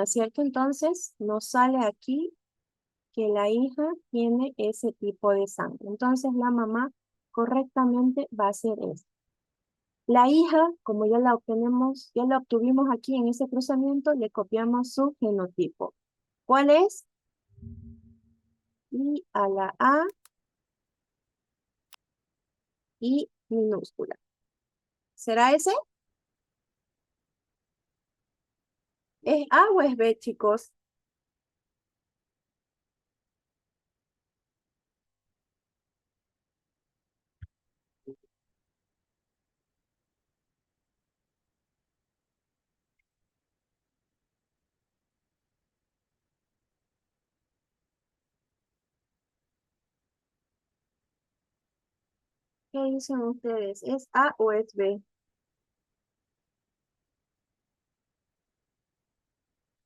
¿cierto? Entonces nos sale aquí que la hija tiene ese tipo de sangre. Entonces la mamá correctamente va a hacer esto. La hija, como ya la obtenemos, ya la obtuvimos aquí en ese cruzamiento, le copiamos su genotipo. ¿Cuál es? I a la A y minúscula. ¿Será ese? ¿Es A o es B, chicos? ¿Qué dicen ustedes? ¿Es A o es B?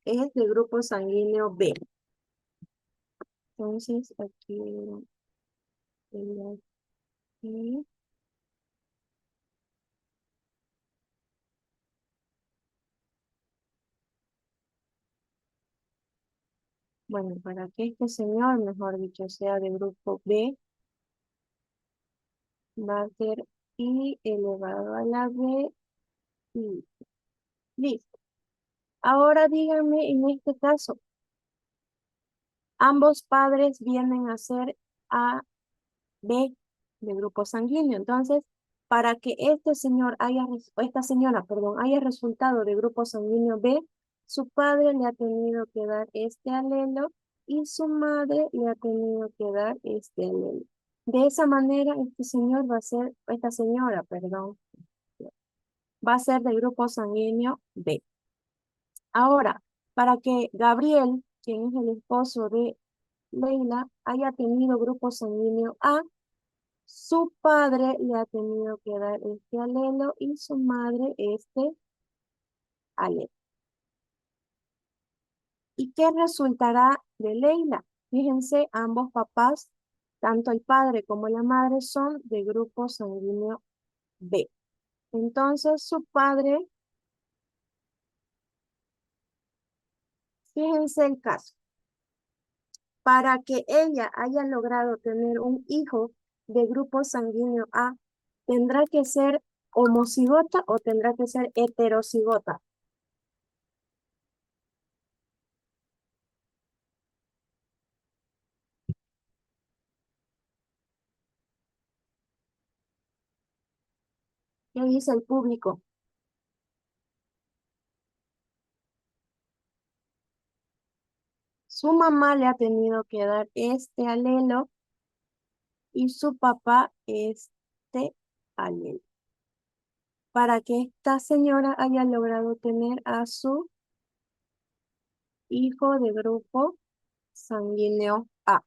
Es de grupo sanguíneo B. Entonces, aquí, aquí. Bueno, para que este señor, mejor dicho, sea de grupo B, va a ser I elevado a la B y listo. Ahora díganme en este caso, ambos padres vienen a ser A, B de grupo sanguíneo. Entonces, para que este señor haya, esta señora, perdón, haya resultado de grupo sanguíneo B, su padre le ha tenido que dar este alelo y su madre le ha tenido que dar este alelo. De esa manera, este señor va a ser, esta señora, perdón, va a ser del grupo sanguíneo B. Ahora, para que Gabriel, quien es el esposo de Leila, haya tenido grupo sanguíneo A, su padre le ha tenido que dar este alelo y su madre este alelo. ¿Y qué resultará de Leila? Fíjense, ambos papás, tanto el padre como la madre, son de grupo sanguíneo B. Entonces, su padre, fíjense el caso, para que ella haya logrado tener un hijo de grupo sanguíneo A, ¿tendrá que ser homocigota o tendrá que ser heterocigota? ¿Qué dice el público? Su mamá le ha tenido que dar este alelo y su papá este alelo para que esta señora haya logrado tener a su hijo de grupo sanguíneo A.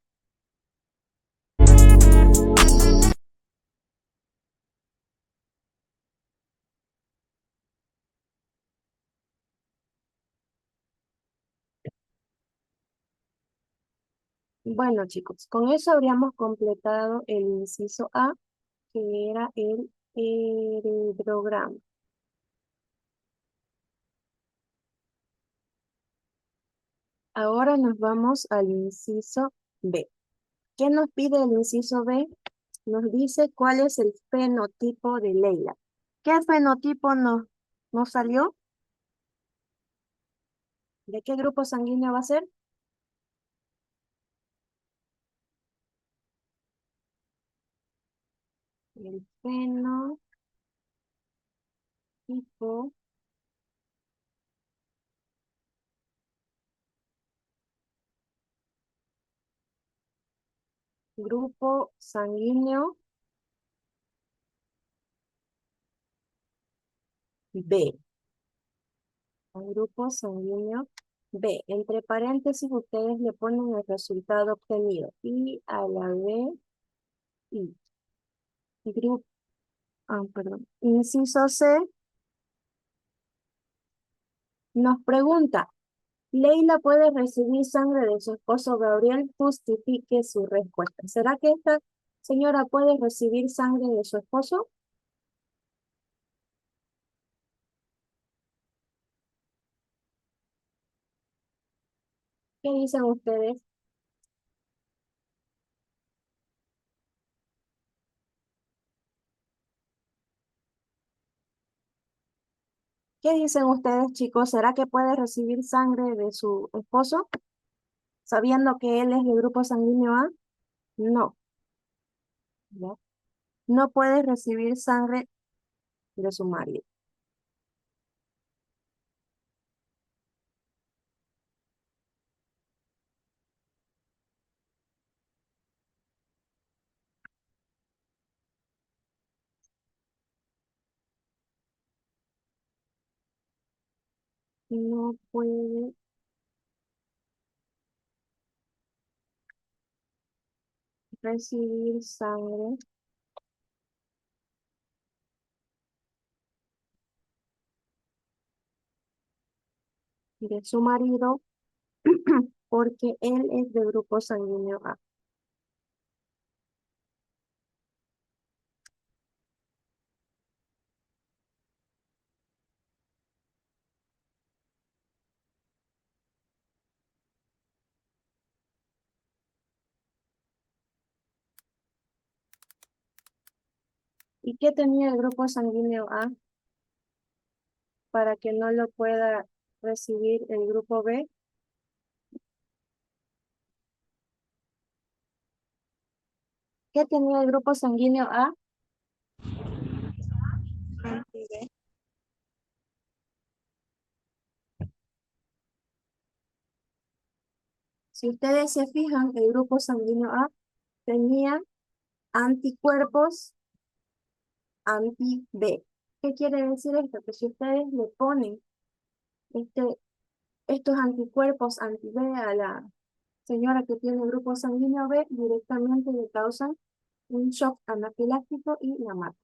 Bueno, chicos, con eso habríamos completado el inciso A, que era el heredograma. Ahora nos vamos al inciso B. ¿Qué nos pide el inciso B? Nos dice cuál es el fenotipo de Leila. ¿Qué fenotipo nos salió? ¿De qué grupo sanguíneo va a ser? El fenotipo grupo sanguíneo B. Grupo sanguíneo B. Entre paréntesis ustedes le ponen el resultado obtenido. I a la B, I. Grupo, perdón. Inciso C nos pregunta, Leila puede recibir sangre de su esposo Gabriel, justifique su respuesta. ¿Será que esta señora puede recibir sangre de su esposo? ¿Qué dicen ustedes? ¿Qué dicen ustedes, chicos? ¿Será que puede recibir sangre de su esposo sabiendo que él es de grupo sanguíneo A? No, ¿ya? No puede recibir sangre de su marido. No puede recibir sangre de su marido porque él es de grupo sanguíneo A. ¿Y qué tenía el grupo sanguíneo A para que no lo pueda recibir el grupo B? ¿Qué tenía el grupo sanguíneo A? Anti-B. Si ustedes se fijan, el grupo sanguíneo A tenía anticuerpos anti-B. ¿Qué quiere decir esto? Que si ustedes le ponen este, estos anticuerpos anti-B a la señora que tiene el grupo sanguíneo B, directamente le causan un shock anafiláctico y la mata.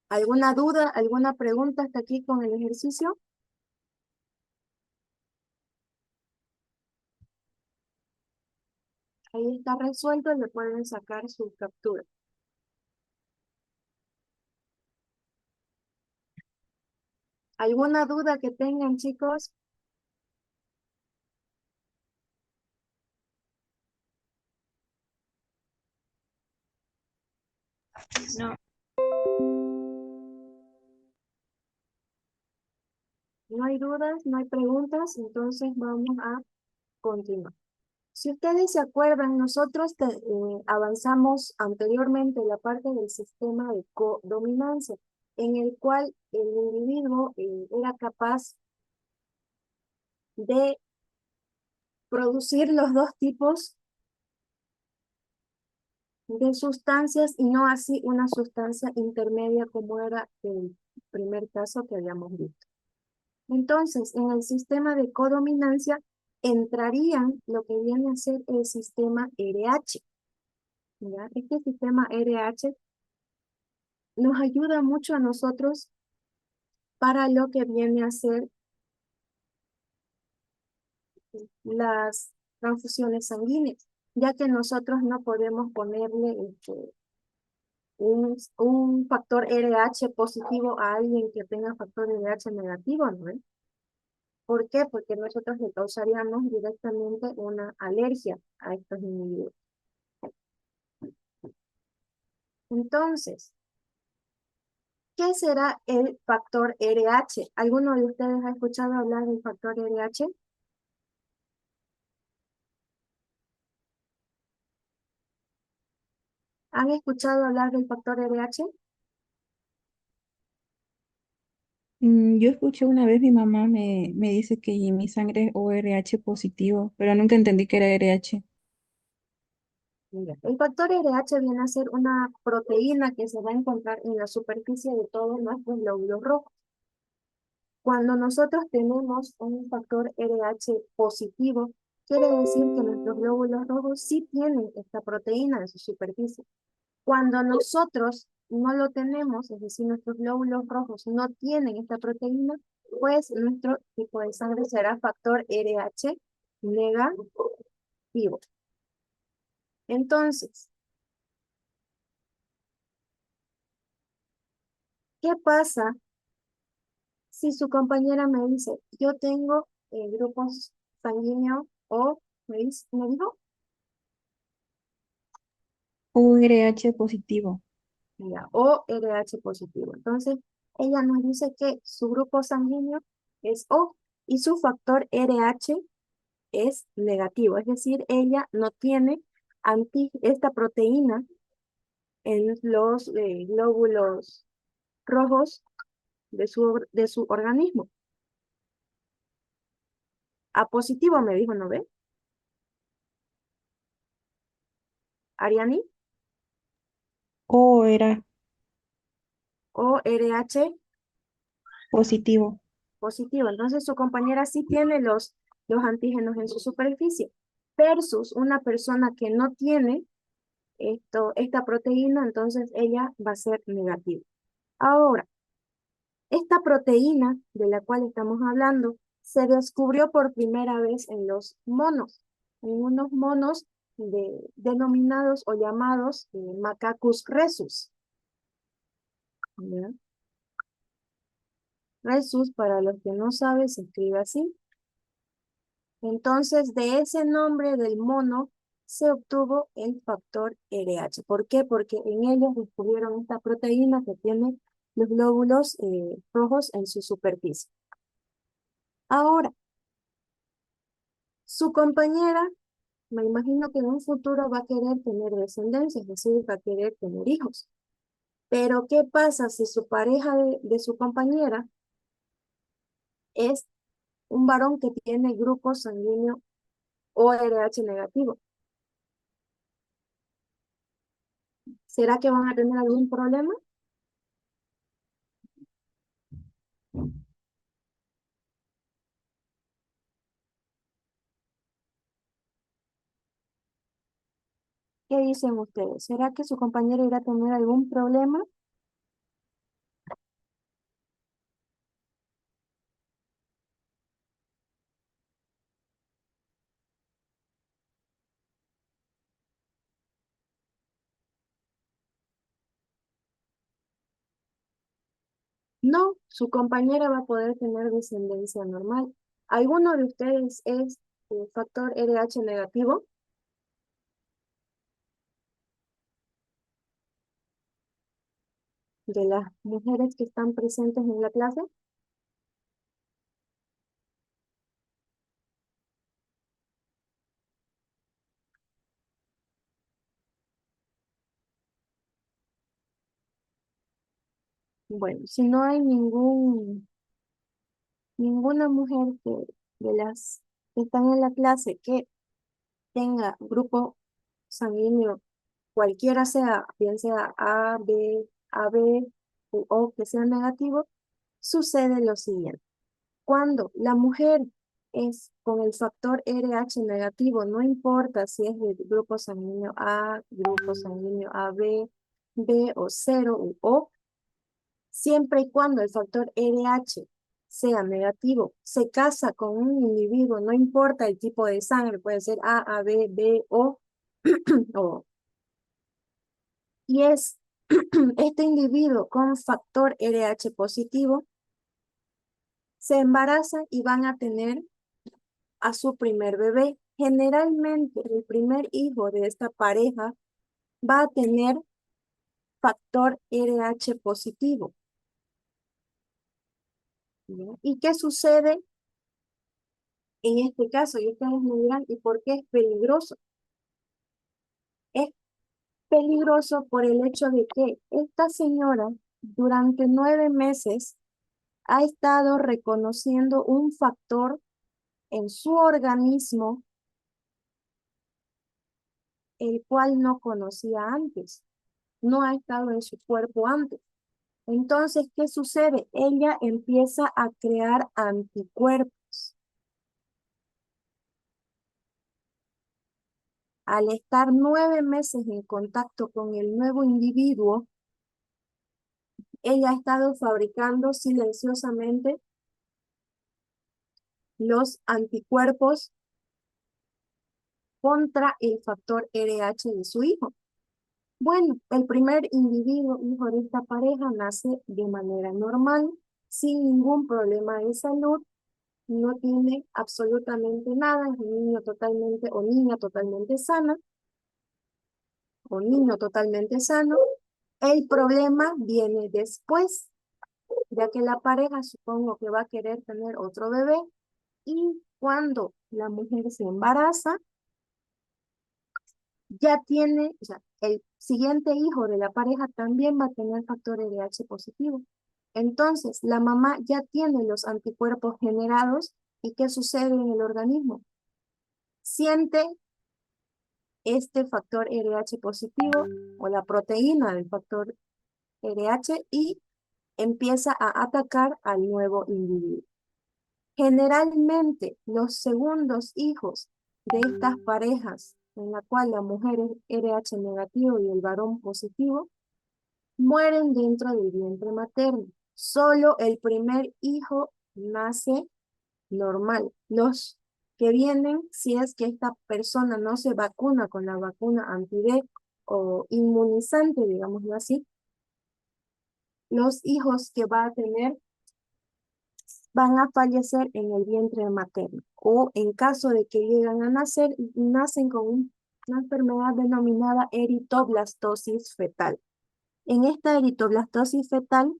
¿Alguna duda, alguna pregunta hasta aquí con el ejercicio? Ahí está resuelto, le pueden sacar su captura. ¿Alguna duda que tengan, chicos? No. No hay dudas, no hay preguntas, entonces vamos a continuar. Si ustedes se acuerdan, nosotros avanzamos anteriormente la parte del sistema de codominancia, en el cual el individuo era capaz de producir los dos tipos de sustancias y no así una sustancia intermedia como era el primer caso que habíamos visto. Entonces, en el sistema de codominancia entrarían lo que viene a ser el sistema RH. ¿Ya? Este sistema RH nos ayuda mucho a nosotros para lo que viene a ser las transfusiones sanguíneas, ya que nosotros no podemos ponerle un factor RH positivo a alguien que tenga factor RH negativo, ¿no? ¿Por qué? Porque nosotros le causaríamos directamente una alergia a estos individuos. Entonces, ¿qué será el factor RH? ¿Alguno de ustedes ha escuchado hablar del factor RH? ¿Han escuchado hablar del factor RH? Yo escuché una vez, mi mamá me dice que mi sangre es ORH positivo, pero nunca entendí que era RH. Mira, el factor RH viene a ser una proteína que se va a encontrar en la superficie de todos nuestros glóbulos rojos. Cuando nosotros tenemos un factor RH positivo, quiere decir que nuestros glóbulos rojos sí tienen esta proteína en su superficie. Cuando nosotros no lo tenemos, es decir, nuestros glóbulos rojos no tienen esta proteína, pues nuestro tipo de sangre será factor RH negativo. Entonces, ¿qué pasa Si su compañera me dice, yo tengo grupos sanguíneos o me dijo, ORH positivo. mira, O RH positivo. Entonces, ella nos dice que su grupo sanguíneo es O y su factor RH es negativo. Es decir, ella no tiene esta proteína en los glóbulos rojos de su organismo. A positivo me dijo, ¿no ve? Ariani, O era o RH positivo. positivo. Entonces su compañera sí tiene los antígenos en su superficie, versus una persona que no tiene esta proteína, entonces ella va a ser negativa. Ahora, esta proteína de la cual estamos hablando se descubrió por primera vez en los monos, en unos monos denominados o llamados Macacus rhesus. ¿Ya? Rhesus, para los que no saben, se escribe así. Entonces, de ese nombre del mono se obtuvo el factor RH. ¿Por qué? Porque en ellos descubrieron esta proteína que tiene los glóbulos rojos en su superficie. Ahora, su compañera, me imagino que en un futuro va a querer tener descendencia, es decir, va a querer tener hijos. Pero, ¿qué pasa si su pareja de su compañera es un varón que tiene grupo sanguíneo ORH negativo? ¿Será que van a tener algún problema? ¿Qué dicen ustedes? ¿Será que su compañero irá a tener algún problema? No, su compañera va a poder tener descendencia normal. ¿Alguno de ustedes es factor RH negativo? De las mujeres que están presentes en la clase. Bueno, si no hay ninguna mujer de las que están en la clase que tenga grupo sanguíneo, cualquiera sea, bien sea AB u O que sea negativo, sucede lo siguiente. Cuando la mujer es con el factor RH negativo, no importa si es de grupo sanguíneo A, grupo sanguíneo AB, B o 0 u O, siempre y cuando el factor RH sea negativo, se casa con un individuo, no importa el tipo de sangre, puede ser A, AB, B, O, o y es este individuo con factor RH positivo, se embarazan y van a tener a su primer bebé. Generalmente el primer hijo de esta pareja va a tener factor RH positivo. ¿Ya? ¿Y qué sucede en este caso? Y ustedes me dirán, ¿y por qué es peligroso? Es peligroso por el hecho de que esta señora durante 9 meses ha estado reconociendo un factor en su organismo el cual no conocía antes, no ha estado en su cuerpo antes. Entonces, ¿qué sucede? Ella empieza a crear anticuerpos. Al estar 9 meses en contacto con el nuevo individuo, ella ha estado fabricando silenciosamente los anticuerpos contra el factor RH de su hijo. Bueno, el primer individuo, hijo de esta pareja, nace de manera normal. sin ningún problema de salud, no tiene absolutamente nada, es un niño totalmente o niña totalmente sana o niño totalmente sano. El problema viene después, ya que la pareja supongo que va a querer tener otro bebé y cuando la mujer se embaraza, ya tiene, o sea, el siguiente hijo de la pareja también va a tener factor RH positivo. Entonces, la mamá ya tiene los anticuerpos generados y ¿qué sucede en el organismo? Siente este factor RH positivo o la proteína del factor RH y empieza a atacar al nuevo individuo. Generalmente, los segundos hijos de estas parejas, en la cual la mujer es RH negativo y el varón positivo, mueren dentro del vientre materno. Solo el primer hijo nace normal. Los que vienen, si es que esta persona no se vacuna con la vacuna anti-D o inmunizante, digámoslo así, los hijos que va a tener van a fallecer en el vientre materno o en caso de que llegan a nacer, nacen con una enfermedad denominada eritoblastosis fetal. En esta eritoblastosis fetal,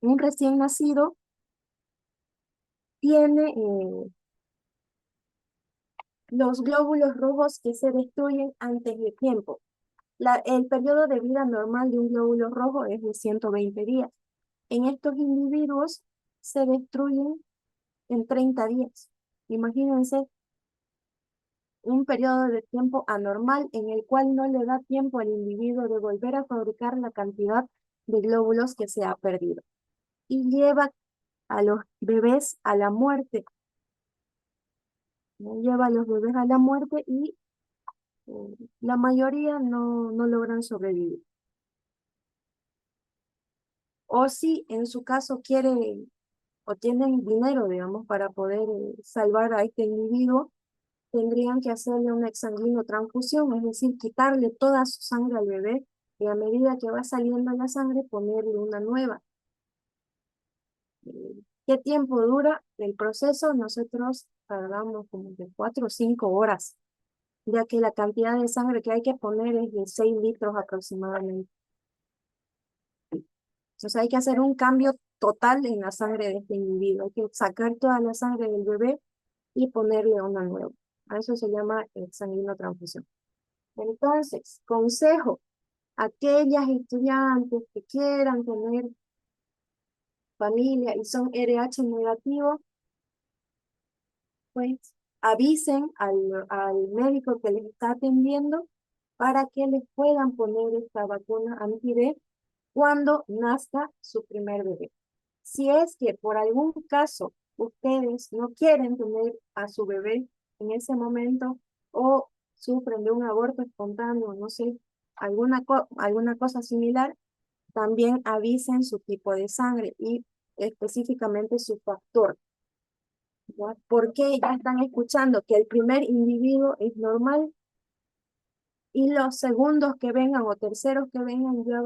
un recién nacido tiene los glóbulos rojos que se destruyen antes de tiempo. El periodo de vida normal de un glóbulo rojo es de 120 días. En estos individuos se destruyen en 30 días. Imagínense un periodo de tiempo anormal en el cual no le da tiempo al individuo de volver a fabricar la cantidad de glóbulos que se ha perdido. Y lleva a los bebés a la muerte. ¿No? Lleva a los bebés a la muerte y la mayoría no logran sobrevivir. O si en su caso quieren o tienen dinero, digamos, para poder salvar a este individuo, tendrían que hacerle una exsanguinotransfusión, es decir, quitarle toda su sangre al bebé y a medida que va saliendo la sangre ponerle una nueva. ¿Qué tiempo dura el proceso? Nosotros tardamos como de 4 o 5 horas, ya que la cantidad de sangre que hay que poner es de 6 litros aproximadamente. Entonces hay que hacer un cambio total en la sangre de este individuo. Hay que sacar toda la sangre del bebé y ponerle una nueva. A eso se llama exsanguinotransfusión. Entonces, consejo, aquellas estudiantes que quieran tener familia y son RH negativos, pues avisen al médico que les está atendiendo para que les puedan poner esta vacuna anti-D cuando nazca su primer bebé. Si es que por algún caso ustedes no quieren tener a su bebé en ese momento o sufren de un aborto espontáneo, no sé, alguna cosa similar, también avisen su tipo de sangre y específicamente su factor. ¿Ya? Porque ya están escuchando que el primer individuo es normal y los segundos que vengan o terceros que vengan ya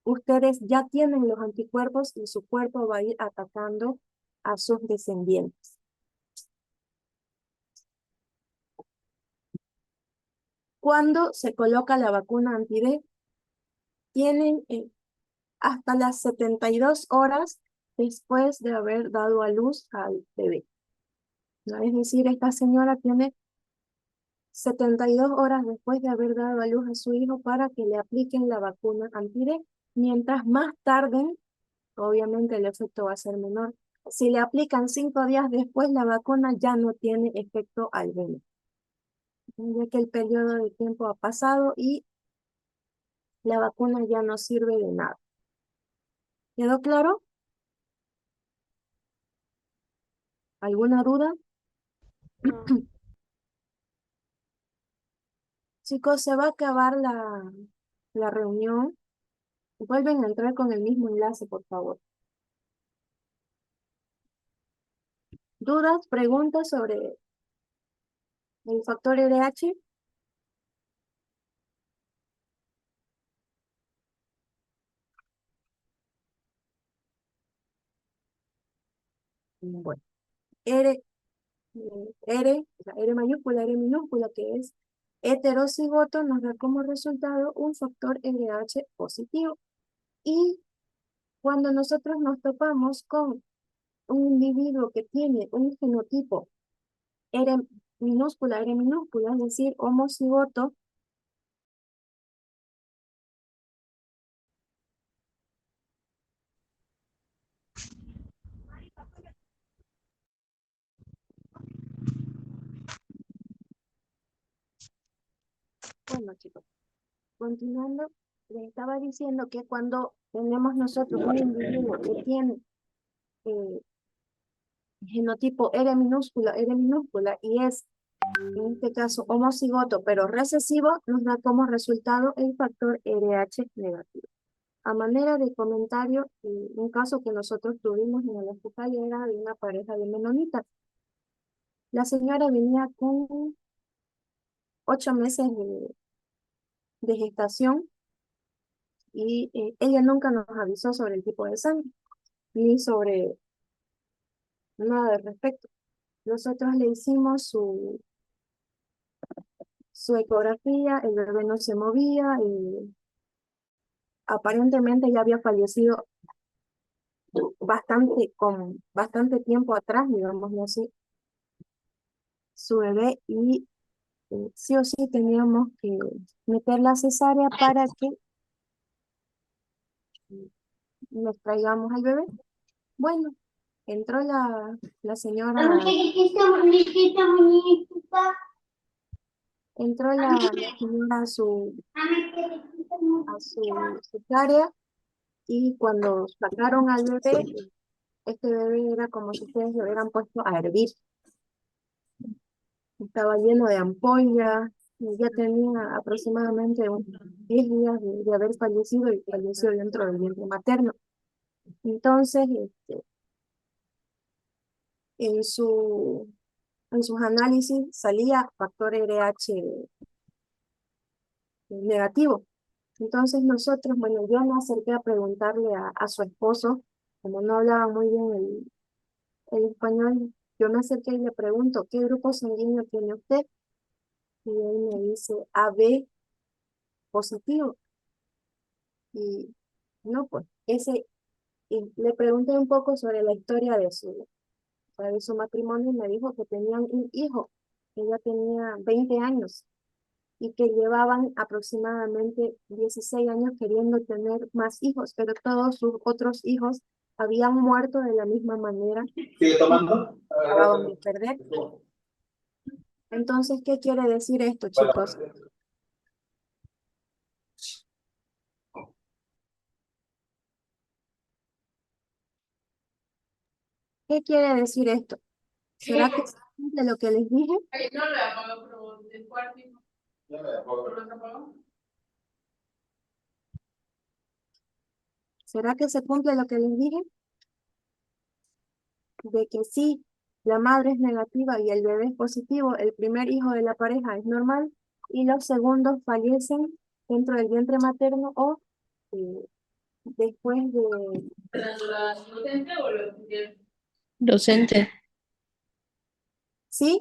ustedes ya tienen los anticuerpos y su cuerpo va a ir atacando a sus descendientes. Cuando se coloca la vacuna anti-D, tienen hasta las 72 horas después de haber dado a luz al bebé. ¿No? Es decir, esta señora tiene 72 horas después de haber dado a luz a su hijo para que le apliquen la vacuna anti-D. Mientras más tarden, obviamente el efecto va a ser menor. Si le aplican 5 días después, la vacuna ya no tiene efecto al bebé, ya que el periodo de tiempo ha pasado y la vacuna ya no sirve de nada. ¿Quedó claro? ¿Alguna duda? No. Chicos, se va a acabar la reunión. Vuelven a entrar con el mismo enlace, por favor. ¿Dudas, preguntas sobre el factor RH? Bueno, R, R, o sea, R mayúscula, R minúscula, que es heterocigoto, nos da como resultado un factor RH positivo. Y cuando nosotros nos topamos con un individuo que tiene un genotipo R minúscula, es decir, homocigoto, bueno chicos, continuando, les estaba diciendo que cuando tenemos nosotros un individuo que tiene eh, genotipo R minúscula y es, en este caso, homocigoto, pero recesivo, nos da como resultado el factor RH negativo. A manera de comentario, un caso que nosotros tuvimos en el hospital era de una pareja de menonitas. La señora venía con 8 meses de gestación y ella nunca nos avisó sobre el tipo de sangre, ni sobre nada al respecto. Nosotros le hicimos su ecografía, el bebé no se movía y aparentemente ya había fallecido con bastante tiempo atrás, digámoslo así, su bebé y sí o sí teníamos que meter la cesárea para que nos traigamos al bebé. Bueno, entró la señora, entró la señora a su cesárea y cuando sacaron al bebé, este bebé era como si ustedes lo hubieran puesto a hervir. Estaba lleno de ampollas, y ya tenía aproximadamente unos 10 días de haber fallecido y falleció dentro del vientre materno. Entonces, en su, en sus análisis salía factor RH negativo. Entonces nosotros, bueno, yo me acerqué a preguntarle a su esposo, como no hablaba muy bien el español, yo me acerqué y le pregunto, ¿qué grupo sanguíneo tiene usted? Y él me dice AB positivo. Y no, pues, y le pregunté un poco sobre la historia de su matrimonio y me dijo que tenían un hijo, que ella tenía 20 años y que llevaban aproximadamente 16 años queriendo tener más hijos, pero todos sus otros hijos habían muerto de la misma manera ¿Sigue y tomando? acababan de perder. Entonces, ¿qué quiere decir esto, chicos? ¿Qué quiere decir esto? ¿Será que se cumple lo que les dije? No le apagó, pero del cuarto. No le apagó. ¿Pero se apagó? ¿Será que se cumple lo que les dije? De que sí, la madre es negativa y el bebé es positivo, el primer hijo de la pareja es normal y los segundos fallecen dentro del vientre materno o eh, después de... ¿La docente o lo estudiante? Docente. ¿Sí?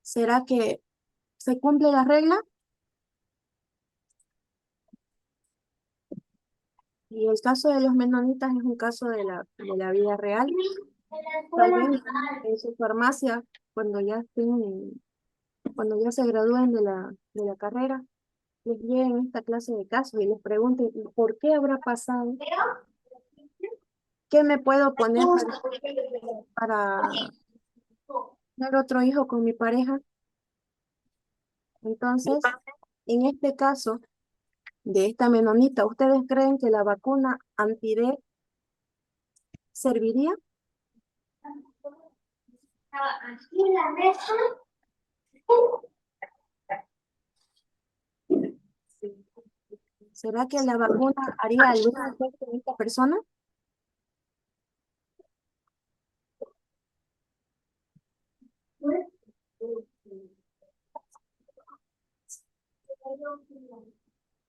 ¿Será que se cumple la regla? Y el caso de los menonitas es un caso de la vida real. Tal vez en su farmacia, cuando ya se gradúen de la carrera, les lleguen esta clase de casos y les pregunten, ¿y por qué habrá pasado? ¿Qué me puedo poner para tener otro hijo con mi pareja? Entonces, en este caso de esta menonita, ¿ustedes creen que la vacuna anti-D serviría? ¿Será que la vacuna haría algún efecto en esta persona?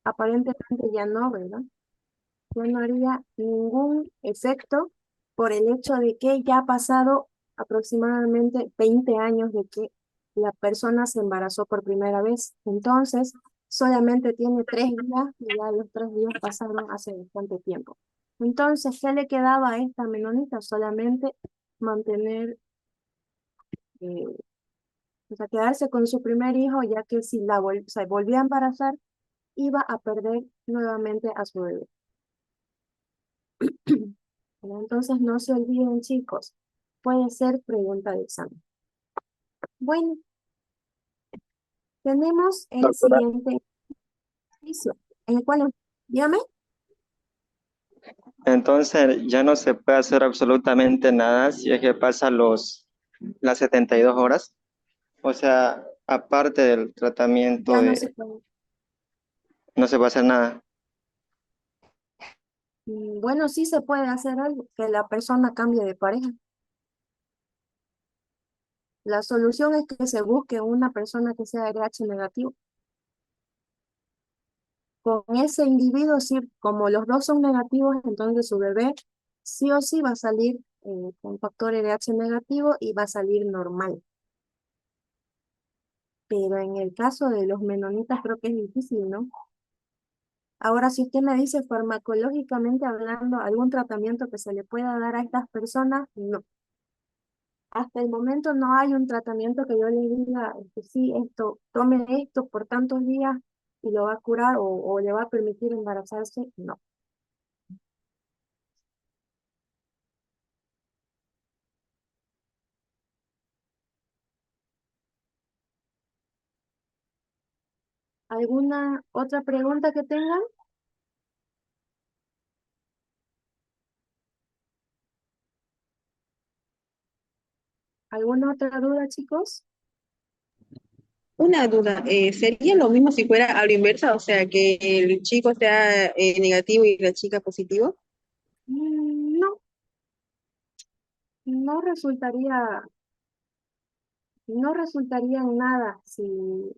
aparentemente ya no, ¿verdad? Ya no haría ningún efecto por el hecho de que ya ha pasado aproximadamente 20 años de que la persona se embarazó por primera vez. Entonces, solamente tiene 3 días y ya los 3 días pasaron hace bastante tiempo. Entonces, ¿qué le quedaba a esta menonita? Solamente mantener, eh, o sea, quedarse con su primer hijo, ya que si se volvía a embarazar, iba a perder nuevamente a su bebé. Pero entonces no se olviden, chicos, puede ser pregunta de examen. Bueno, tenemos el Doctora, siguiente ejercicio, en el cual, dígame, entonces ya no se puede hacer absolutamente nada si es que pasa las 72 horas. O sea, aparte del tratamiento ya no se puede. no se puede hacer nada. Bueno, sí se puede hacer algo, que la persona cambie de pareja. La solución es que se busque una persona que sea RH negativo. Con ese individuo, sí, como los dos son negativos, entonces su bebé sí o sí va a salir con factor RH negativo y va a salir normal. Pero en el caso de los menonitas creo que es difícil, ¿no? Ahora, si usted me dice farmacológicamente hablando, algún tratamiento que se le pueda dar a estas personas, no. Hasta el momento no hay un tratamiento que yo le diga, sí, esto, tome esto por tantos días y lo va a curar o le va a permitir embarazarse, no. ¿Alguna otra pregunta que tengan? ¿Alguna otra duda, chicos? Una duda, ¿sería lo mismo si fuera a la inversa? O sea, que el chico sea negativo y la chica positivo. No, no resultaría, no resultaría en nada si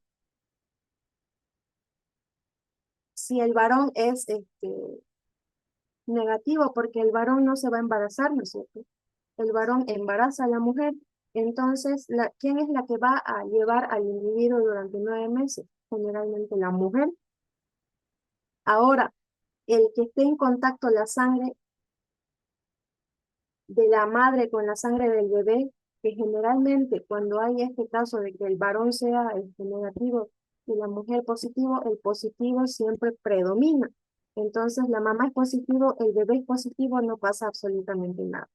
el varón es negativo, porque el varón no se va a embarazar, ¿no es cierto? El varón embaraza a la mujer, entonces, ¿quién es la que va a llevar al individuo durante 9 meses? Generalmente la mujer. Ahora, el que esté en contacto la sangre de la madre con la sangre del bebé, que generalmente cuando hay este caso de que el varón sea negativo y la mujer positivo, el positivo siempre predomina. Entonces, la mamá es positivo, el bebé es positivo, no pasa absolutamente nada.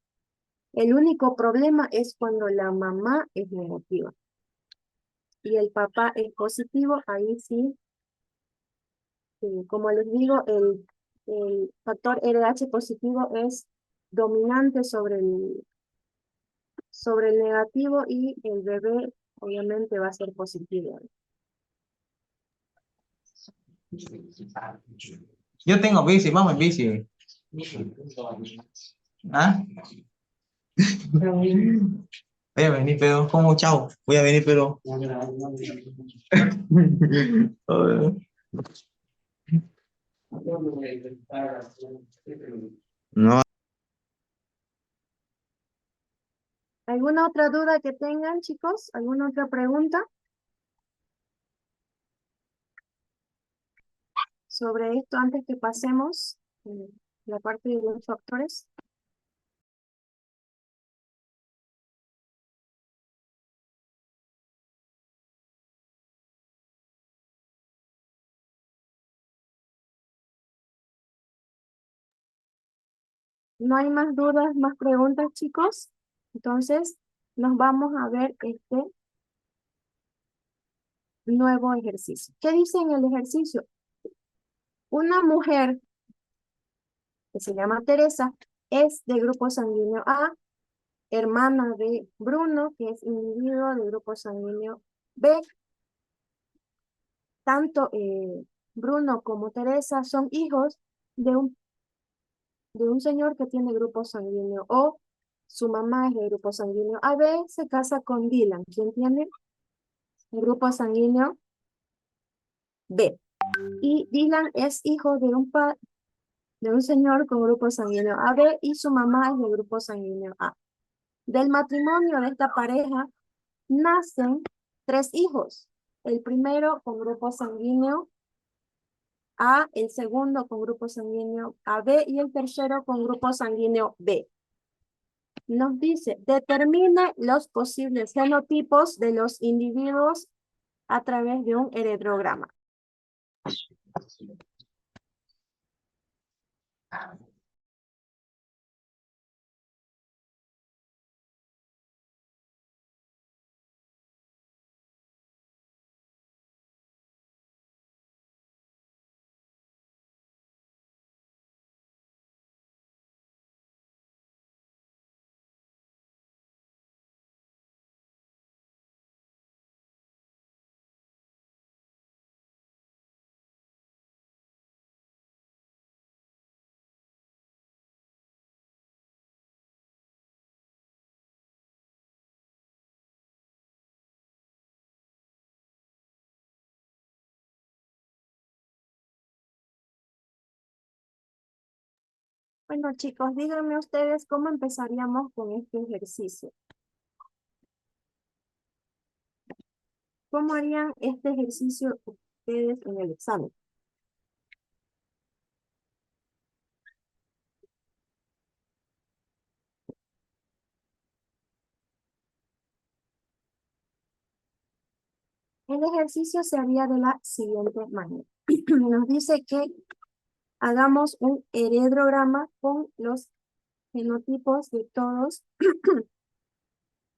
El único problema es cuando la mamá es negativa y el papá es positivo, ahí sí, como les digo, el factor RH positivo es dominante sobre el negativo y el bebé obviamente va a ser positivo. Yo tengo bici, vamos en bici. ¿Ah? Voy a venir, pero ¿cómo? Chao. Voy a venir, pero. No. ¿Alguna otra duda que tengan, chicos? ¿Alguna otra pregunta sobre esto antes que pasemos la parte de los factores? ¿No hay más dudas, más preguntas, chicos? Entonces, nos vamos a ver este nuevo ejercicio. ¿Qué dice en el ejercicio? Una mujer que se llama Teresa es de grupo sanguíneo A, hermana de Bruno, que es individuo de grupo sanguíneo B. Tanto Bruno como Teresa son hijos de un señor que tiene grupo sanguíneo O. Su mamá es de grupo sanguíneo AB, se casa con Dylan. ¿Quién tiene el grupo sanguíneo B? Y Dylan es hijo de un señor con grupo sanguíneo AB y su mamá es de grupo sanguíneo A. Del matrimonio de esta pareja nacen 3 hijos. El primero con grupo sanguíneo A, el segundo con grupo sanguíneo AB y el tercero con grupo sanguíneo B. Nos dice, determine los posibles genotipos de los individuos a través de un heredograma. Bueno, chicos, díganme ustedes cómo empezaríamos con este ejercicio. ¿Cómo harían este ejercicio ustedes en el examen? El ejercicio se haría de la siguiente manera. Nos dice que hagamos un heredograma con los genotipos de todos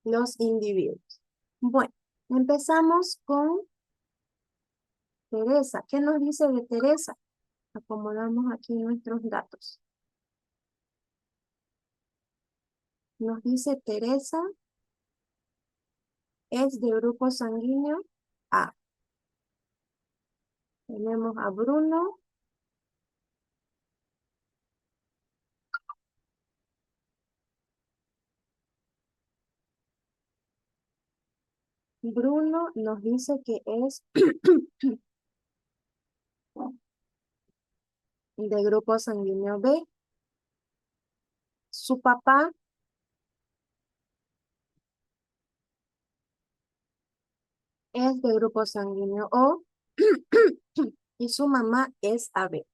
los individuos. Bueno, empezamos con Teresa. ¿Qué nos dice de Teresa? Acomodamos aquí nuestros datos. Nos dice Teresa es de grupo sanguíneo A. Tenemos a Bruno. Bruno nos dice que es de grupo sanguíneo B. Su papá es de grupo sanguíneo O y su mamá es AB.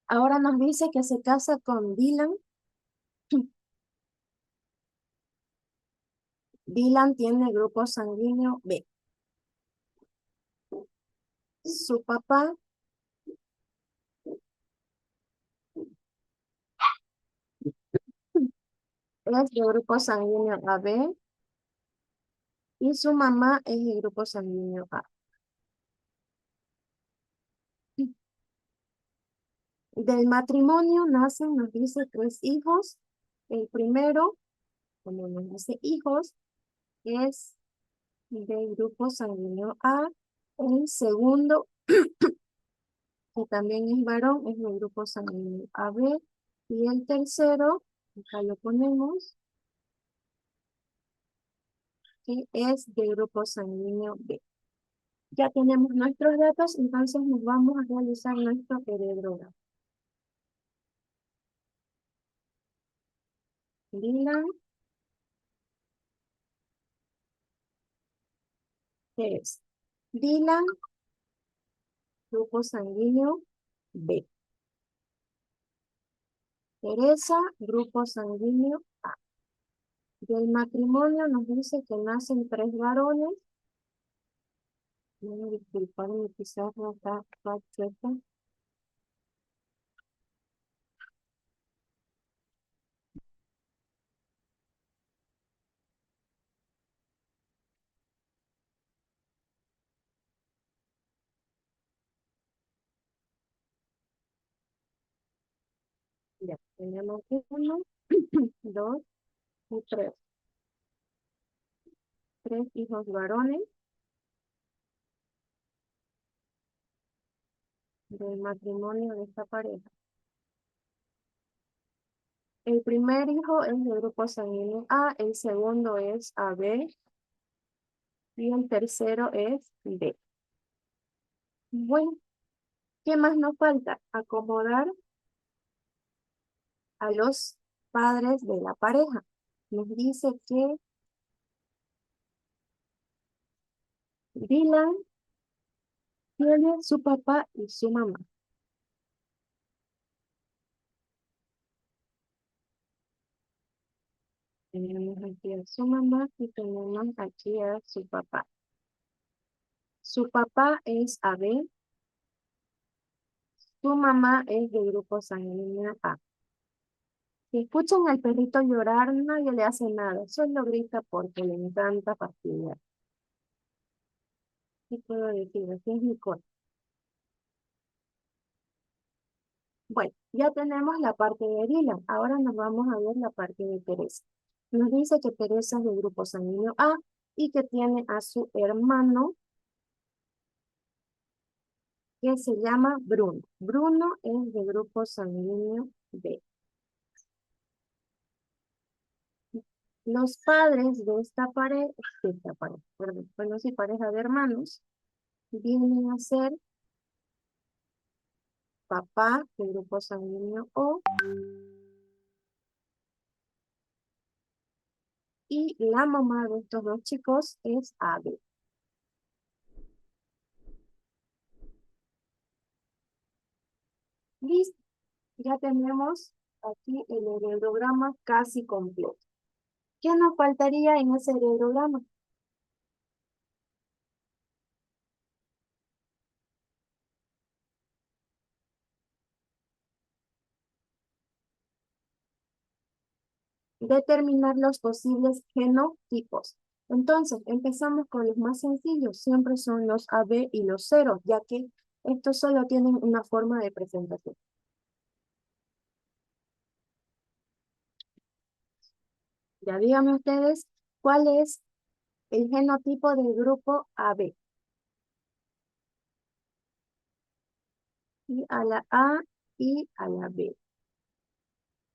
Ahora nos dice que se casa con Dylan. Dylan tiene grupo sanguíneo B. Su papá es de grupo sanguíneo AB y su mamá es de grupo sanguíneo A. Del matrimonio nacen, nos dice, 3 hijos. El primero, como nos dice hijos, es del grupo sanguíneo A. El segundo, que también es varón, es del grupo sanguíneo AB. Y el tercero, acá lo ponemos, que es del grupo sanguíneo B. Ya tenemos nuestros datos, entonces nos vamos a realizar nuestro heredograma. Dylan, es Dylan, grupo sanguíneo B. Teresa, grupo sanguíneo A. Del matrimonio nos dice que nacen 3 varones. Voy a disculpar, mi pizarra está chueca. Ya, tenemos 1, 2 y 3. 3 hijos varones del matrimonio de esta pareja. El primer hijo es del grupo sanguíneo A, el segundo es AB y el tercero es B. Bueno, ¿qué más nos falta? Acomodar a los padres de la pareja. Nos dice que Dylan tiene su papá y su mamá. Tenemos aquí a su mamá y tenemos aquí a su papá. Su papá es AB, su mamá es de grupo sanguíneo A. Si escuchan al perrito llorar, nadie le hace nada, solo grita porque le encanta fastidiar. ¿Qué puedo decir? Así es mi cosa. Bueno, ya tenemos la parte de Dylan. Ahora nos vamos a ver la parte de Teresa. Nos dice que Teresa es del grupo sanguíneo A y que tiene a su hermano que se llama Bruno. Bruno es del grupo sanguíneo B. Los padres de perdón, bueno, sí, pareja de hermanos, vienen a ser papá del grupo sanguíneo O y la mamá de estos dos chicos es AB. Listo, ya tenemos aquí el heredograma casi completo. ¿Qué nos faltaría en ese heredograma? Determinar los posibles genotipos. Entonces, empezamos con los más sencillos. Siempre son los AB y los ceros, ya que estos solo tienen una forma de presentación. Ya díganme ustedes, ¿cuál es el genotipo del grupo AB? Y a la A y a la B.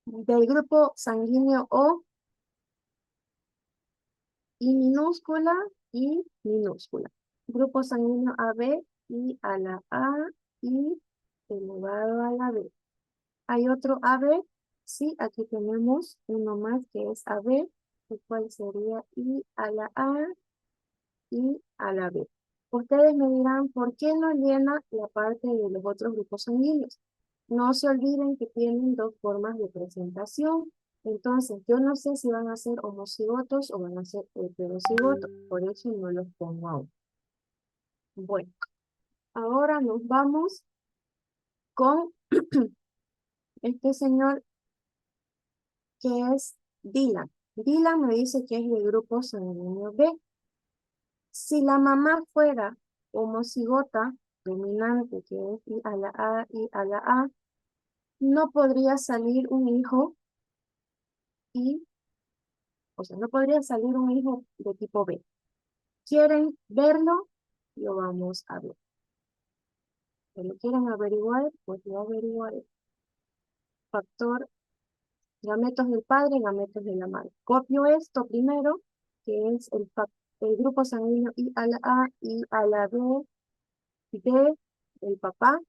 Del grupo sanguíneo O, I minúscula y minúscula. Grupo sanguíneo AB y a la A y elevado a la B. ¿Hay otro AB? Sí, aquí tenemos uno más que es AB, el cual sería I a la A y a la B. Ustedes me dirán, ¿por qué no llena la parte de los otros grupos sanguíneos? No se olviden que tienen dos formas de presentación. Entonces, yo no sé si van a ser homocigotos o van a ser heterocigotos. Por eso no los pongo aún. Bueno, ahora nos vamos con este señor que es Dylan. Dylan me dice que es del grupo sanguíneo B. Si la mamá fuera homocigota dominante, que es I a la A y a la A, no podría salir un hijo y, o sea, no podría salir un hijo de tipo B. ¿Quieren verlo? Lo vamos a ver. Si lo quieren averiguar, pues lo averiguaré. Factor, gametos del padre, gametos de la madre. Copio esto primero, que es el grupo sanguíneo I a la A y a la B de el papá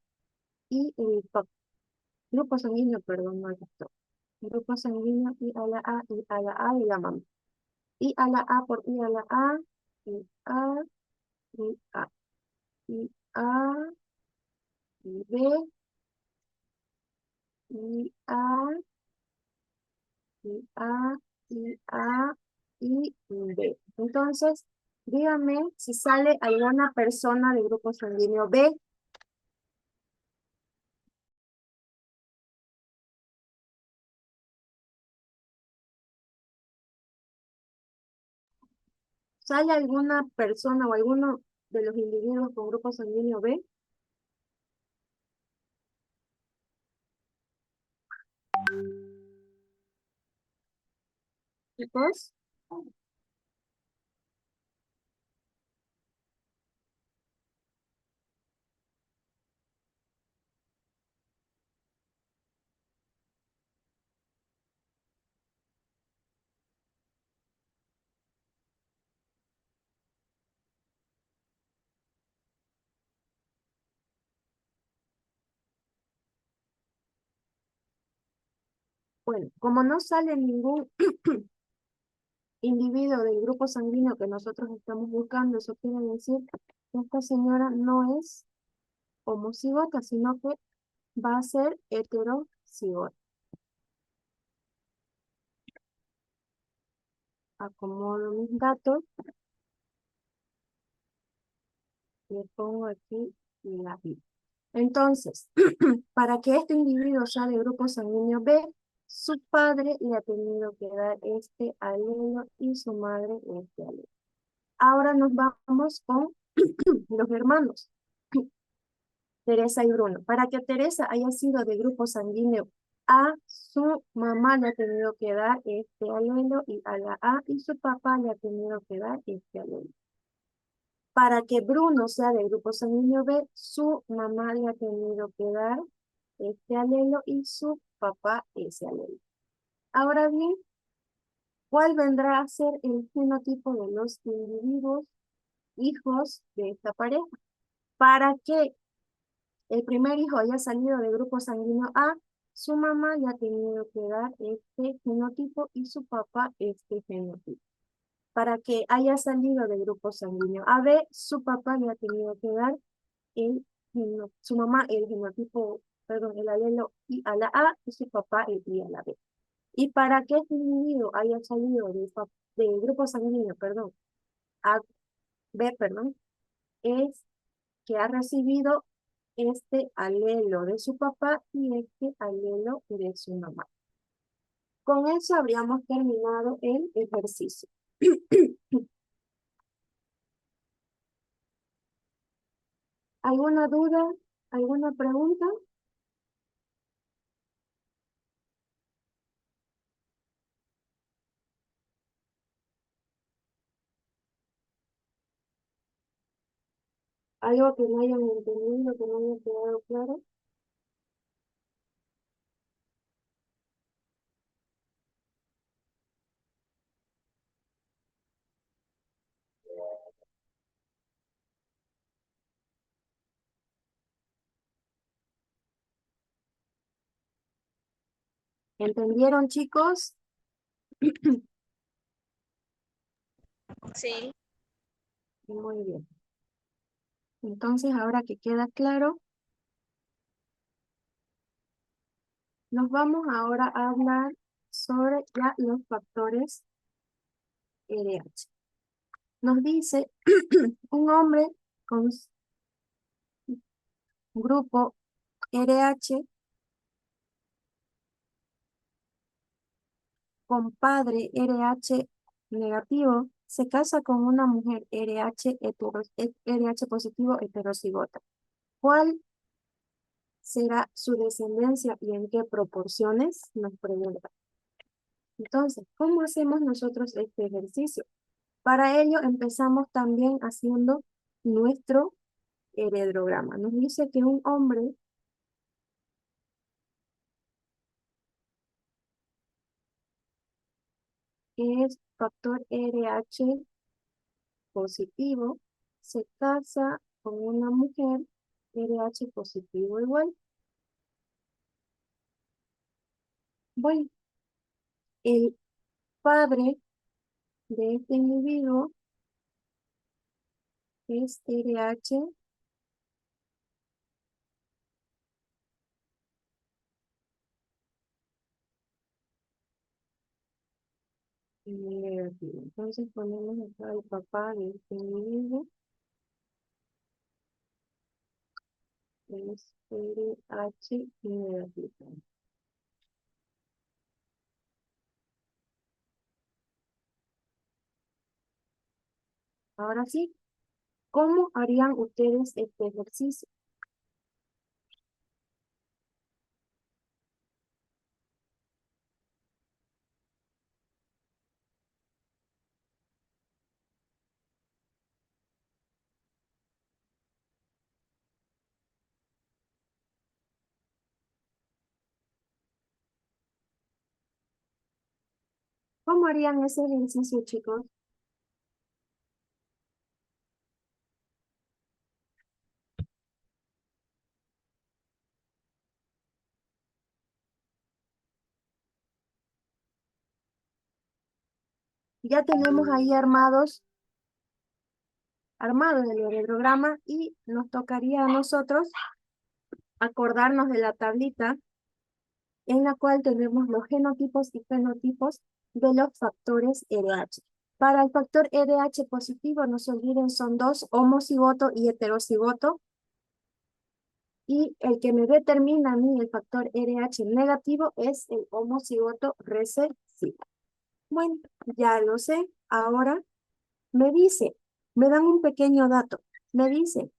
y el grupo sanguíneo, perdón, no el factor. Grupo sanguíneo I a la A y a la A de la mamá. I a la A por I a la A, y A, y A, y A, y B, y A, y A, y A, y B. Entonces, dígame si sale alguna persona del grupo sanguíneo B. ¿Sale alguna persona o alguno de los individuos con grupo sanguíneo B? Chicos, Bueno, como no sale ningún individuo del grupo sanguíneo que nosotros estamos buscando, eso quiere decir que esta señora no es homocigota, sino que va a ser heterocigota. Acomodo mis datos, le pongo aquí la I. Entonces, para que este individuo sea de grupo sanguíneo B, su padre le ha tenido que dar este alelo y su madre este alelo. Ahora nos vamos con los hermanos, Teresa y Bruno. Para que Teresa haya sido de grupo sanguíneo A, su mamá le ha tenido que dar este alelo y a la A, y su papá le ha tenido que dar este alelo. Para que Bruno sea de grupo sanguíneo B, su mamá le ha tenido que dar este alelo y su papá ese alelo. Ahora bien, ¿cuál vendrá a ser el fenotipo de los individuos hijos de esta pareja? Para que el primer hijo haya salido de grupo sanguíneo A, su mamá le ha tenido que dar este fenotipo y su papá este fenotipo. Para que haya salido de grupo sanguíneo AB, su papá le ha tenido que dar su mamá el genotipo, perdón, el alelo I a la A y su papá el I a la B. Y para que este individuo haya salido del grupo sanguíneo, perdón, A, B, perdón, es que ha recibido este alelo de su papá y este alelo de su mamá. Con eso habríamos terminado el ejercicio. ¿Alguna duda? ¿Alguna pregunta? ¿Algo que no hayan entendido, que no haya quedado claro? ¿Entendieron, chicos? Sí. Muy bien. Entonces, ahora que queda claro, nos vamos ahora a hablar sobre los factores RH. Nos dice un hombre con grupo RH, con padre RH negativo, se casa con una mujer RH positivo heterocigota. ¿Cuál será su descendencia y en qué proporciones? Nos pregunta. Entonces, ¿cómo hacemos nosotros este ejercicio? Para ello empezamos también haciendo nuestro heredograma. Nos dice que un hombre que es factor RH positivo se casa con una mujer RH positivo igual. Bueno, el padre de este individuo es RH negativo. Entonces ponemos acá el papá de este individuo es RH negativo. Ahora sí, ¿cómo harían ustedes este ejercicio? ¿Cómo harían ese ejercicio, chicos? Ya tenemos ahí armado el heredograma y nos tocaría a nosotros acordarnos de la tablita en la cual tenemos los genotipos y fenotipos de los factores RH. Para el factor RH positivo, no se olviden, son dos, homocigoto y heterocigoto. Y el que me determina a mí el factor RH negativo es el homocigoto recesivo. Bueno, ya lo sé. Ahora me dan un pequeño dato. Me dice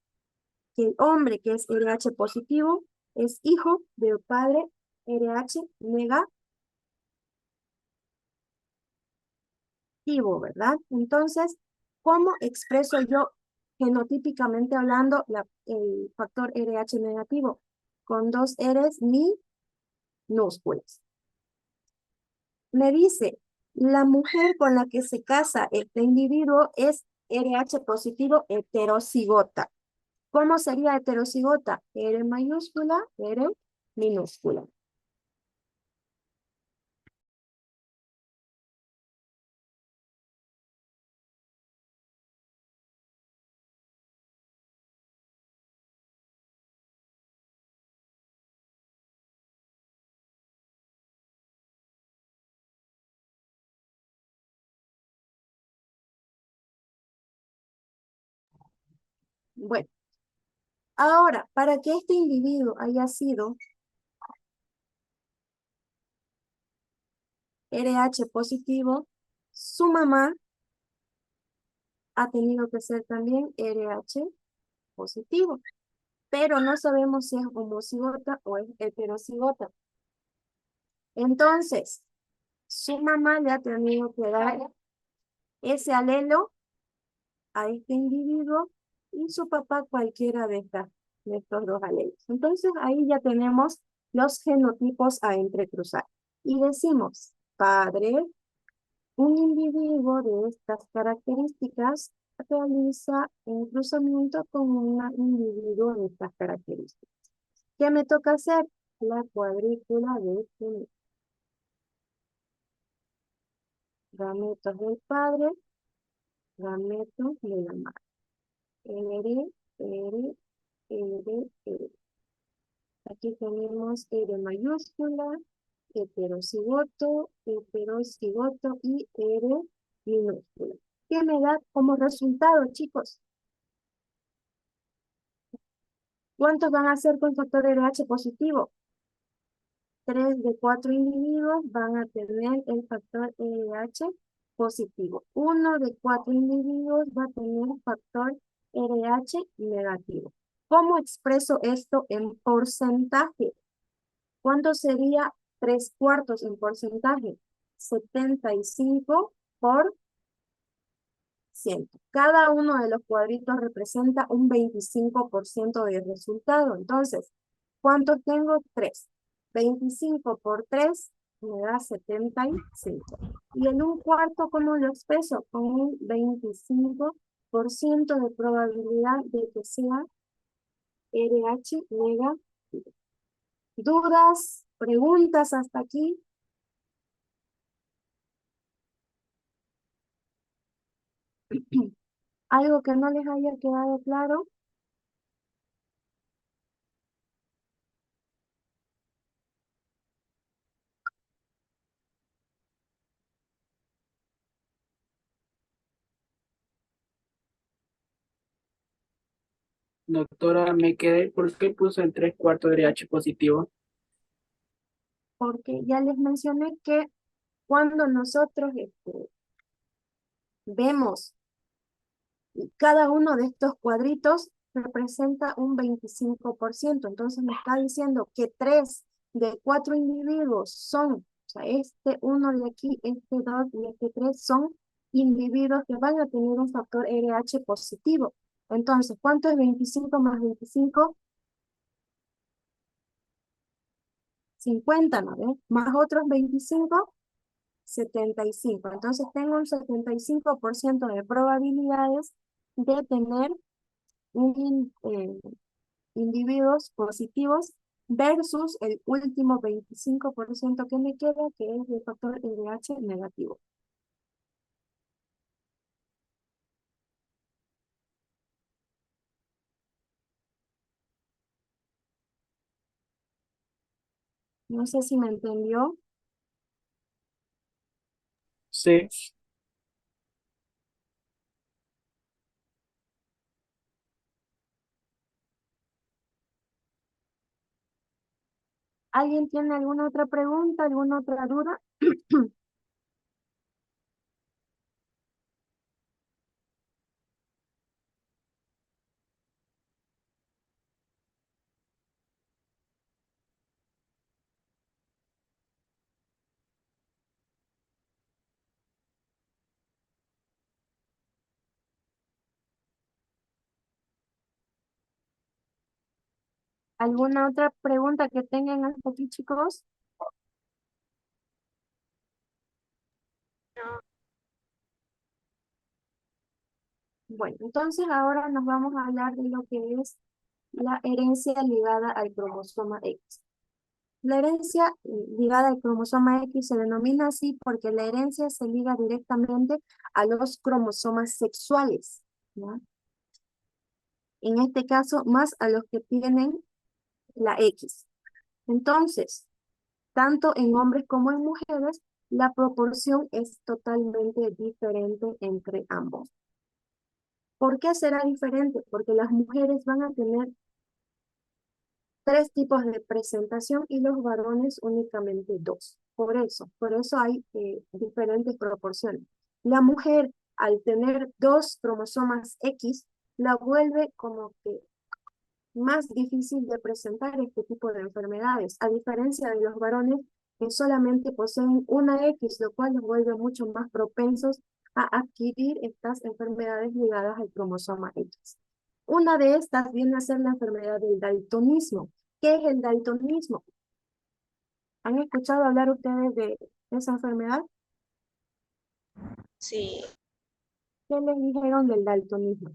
que el hombre que es RH positivo es hijo del padre RH negativo, ¿verdad? Entonces, ¿cómo expreso yo genotípicamente hablando el factor RH negativo? Con dos R's minúsculas. Me dice, la mujer con la que se casa este individuo es RH positivo heterocigota. ¿Cómo sería heterocigota? R mayúscula, R minúscula. Bueno, ahora, para que este individuo haya sido RH positivo, su mamá ha tenido que ser también RH positivo, pero no sabemos si es homocigota o es heterocigota. Entonces, su mamá le ha tenido que dar ese alelo a este individuo y su papá cualquiera de estos dos alelos. Entonces, ahí ya tenemos los genotipos a entrecruzar. Y decimos, padre, un individuo de estas características realiza un cruzamiento con un individuo de estas características. ¿Qué me toca hacer? La cuadrícula de gametos del padre, gametos de la madre. R, R, R, R. Aquí tenemos R mayúscula, heterocigoto, heterocigoto y R minúscula. ¿Qué me da como resultado, chicos? ¿Cuántos van a ser con factor RH positivo? 3 de 4 individuos van a tener el factor RH positivo. 1 de 4 individuos va a tener factor RH negativo. ¿Cómo expreso esto en porcentaje? ¿Cuánto sería 3/4 en porcentaje? 75%. Cada uno de los cuadritos representa un 25% de resultado. Entonces, ¿cuántos tengo? 3. 25 por 3 me da 75. Y en un cuarto, ¿cómo lo expreso? Con un 25% de probabilidad de que sea RH negativo. ¿Dudas? ¿Preguntas hasta aquí? ¿Algo que no les haya quedado claro? Doctora, me quedé, ¿por qué puso el 3/4 de RH positivo? Porque ya les mencioné que cuando nosotros vemos cada uno de estos cuadritos representa un 25%. Entonces me está diciendo que 3 de 4 individuos son, o sea, este uno de aquí, este 2 y este 3 son individuos que van a tener un factor RH positivo. Entonces, ¿cuánto es 25 más 25? 50, ¿no ves? Más otros 25, 75. Entonces tengo un 75% de probabilidades de tener individuos positivos versus el último 25% que me queda, que es el factor RH negativo. No sé si me entendió. Sí. ¿Alguien tiene alguna otra pregunta, alguna otra duda? ¿Alguna otra pregunta que tengan hasta aquí, chicos? Bueno, entonces ahora nos vamos a hablar de lo que es la herencia ligada al cromosoma X. La herencia ligada al cromosoma X se denomina así porque la herencia se liga directamente a los cromosomas sexuales, ¿no? En este caso, más a los que tienen la X. Entonces, tanto en hombres como en mujeres, la proporción es totalmente diferente entre ambos. ¿Por qué será diferente? Porque las mujeres van a tener 3 tipos de presentación y los varones únicamente 2. Por eso hay diferentes proporciones. La mujer, al tener 2 cromosomas X, la vuelve como que más difícil de presentar este tipo de enfermedades, a diferencia de los varones que solamente poseen una X, lo cual los vuelve mucho más propensos a adquirir estas enfermedades ligadas al cromosoma X. Una de estas viene a ser la enfermedad del daltonismo. ¿Qué es el daltonismo? ¿Han escuchado hablar ustedes de esa enfermedad? Sí, ¿Qué les dijeron del daltonismo?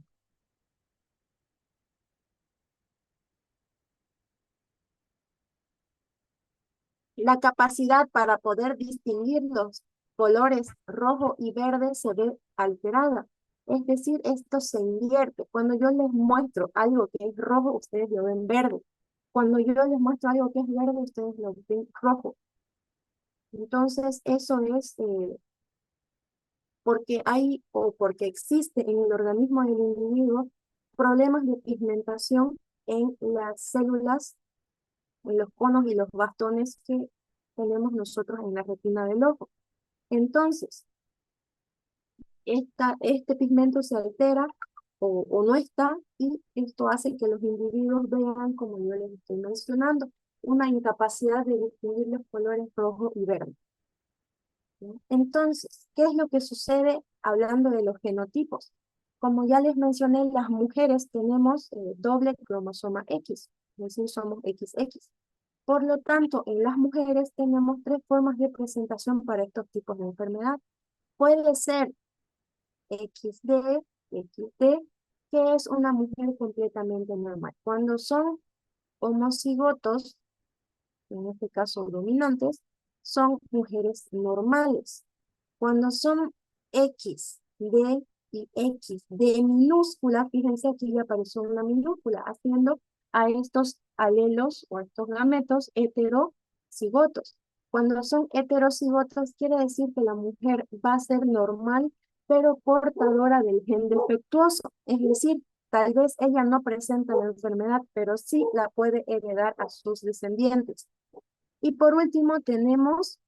La capacidad para poder distinguir los colores rojo y verde se ve alterada. Es decir, esto se invierte. Cuando yo les muestro algo que es rojo, ustedes lo ven verde. Cuando yo les muestro algo que es verde, ustedes lo ven rojo. Entonces, eso es porque hay o porque existe en el organismo del individuo problemas de pigmentación en las células, en los conos y los bastones que tenemos nosotros en la retina del ojo. Entonces, este pigmento se altera o no está, y esto hace que los individuos vean, como yo les estoy mencionando, una incapacidad de distinguir los colores rojo y verde. ¿Sí? Entonces, ¿qué es lo que sucede hablando de los genotipos? Como ya les mencioné, las mujeres tenemos doble cromosoma X, es decir, somos XX. Por lo tanto, en las mujeres tenemos 3 formas de presentación para estos tipos de enfermedad. Puede ser XD, XD, que es una mujer completamente normal. Cuando son homocigotos, en este caso dominantes, son mujeres normales. Cuando son XD y XD minúscula, fíjense aquí ya apareció una minúscula, haciendo a estos alelos o a estos gametos heterocigotos. Cuando son heterocigotos, quiere decir que la mujer va a ser normal, pero portadora del gen defectuoso. Es decir, tal vez ella no presenta la enfermedad, pero sí la puede heredar a sus descendientes. Y por último tenemos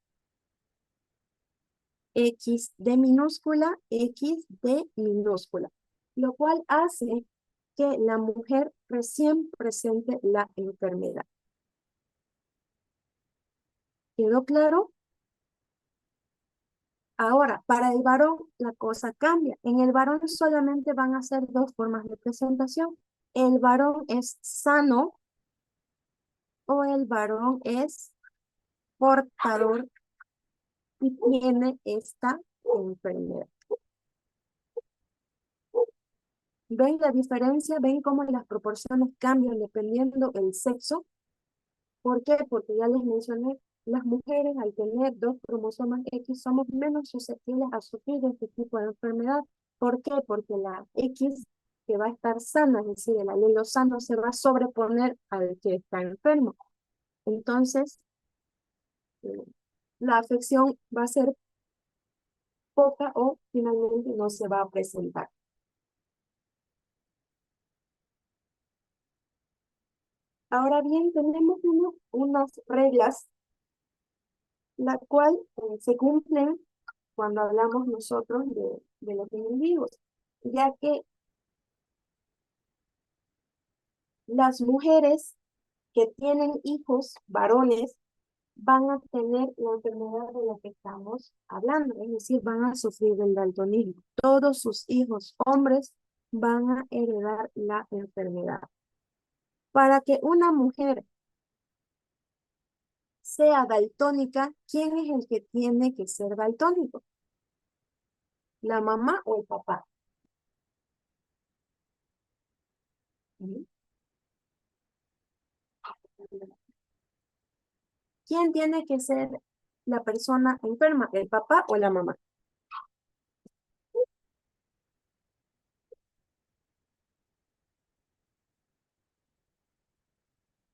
XD minúscula, XD minúscula, lo cual hace que la mujer recién presente la enfermedad. ¿Quedó claro? Ahora, para el varón la cosa cambia. En el varón solamente van a ser 2 formas de presentación. El varón es sano o el varón es portador y tiene esta enfermedad. ¿Ven la diferencia? ¿Ven cómo las proporciones cambian dependiendo del sexo? ¿Por qué? Porque ya les mencioné, las mujeres al tener 2 cromosomas X somos menos susceptibles a sufrir este tipo de enfermedad. ¿Por qué? Porque la X que va a estar sana, es decir, el alelo sano se va a sobreponer al que está enfermo. Entonces, la afección va a ser poca o finalmente no se va a presentar. Ahora bien, tenemos unas reglas, la cual se cumplen cuando hablamos nosotros de los individuos, ya que las mujeres que tienen hijos varones van a tener la enfermedad de la que estamos hablando, es decir, van a sufrir del daltonismo. Todos sus hijos hombres van a heredar la enfermedad. Para que una mujer sea daltónica, ¿quién es el que tiene que ser daltónico? ¿La mamá o el papá? ¿Mm? ¿Quién tiene que ser la persona enferma, el papá o la mamá?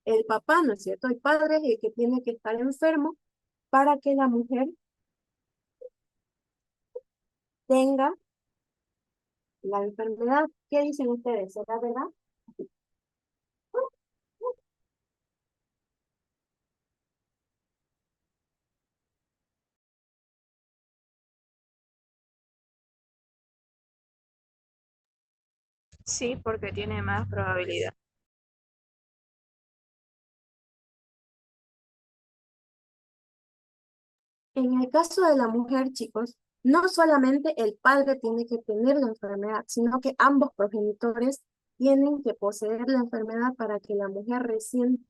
El papá, ¿no es cierto? El padre es el que tiene que estar enfermo para que la mujer tenga la enfermedad. ¿Qué dicen ustedes? ¿Será verdad? Sí, porque tiene más probabilidad. En el caso de la mujer, chicos, no solamente el padre tiene que tener la enfermedad, sino que ambos progenitores tienen que poseer la enfermedad para que la mujer recién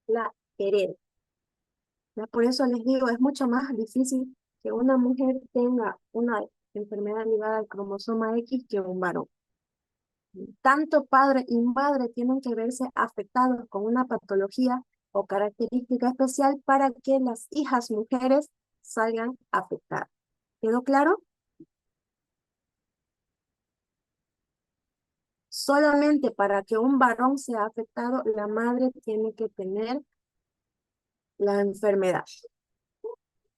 la herede. ¿Ya? Por eso les digo, es mucho más difícil que una mujer tenga una enfermedad ligada al cromosoma X que un varón. Tanto padre y madre tienen que verse afectados con una patología o característica especial para que las hijas mujeres salgan afectadas. ¿Quedó claro? Solamente para que un varón sea afectado, la madre tiene que tener la enfermedad.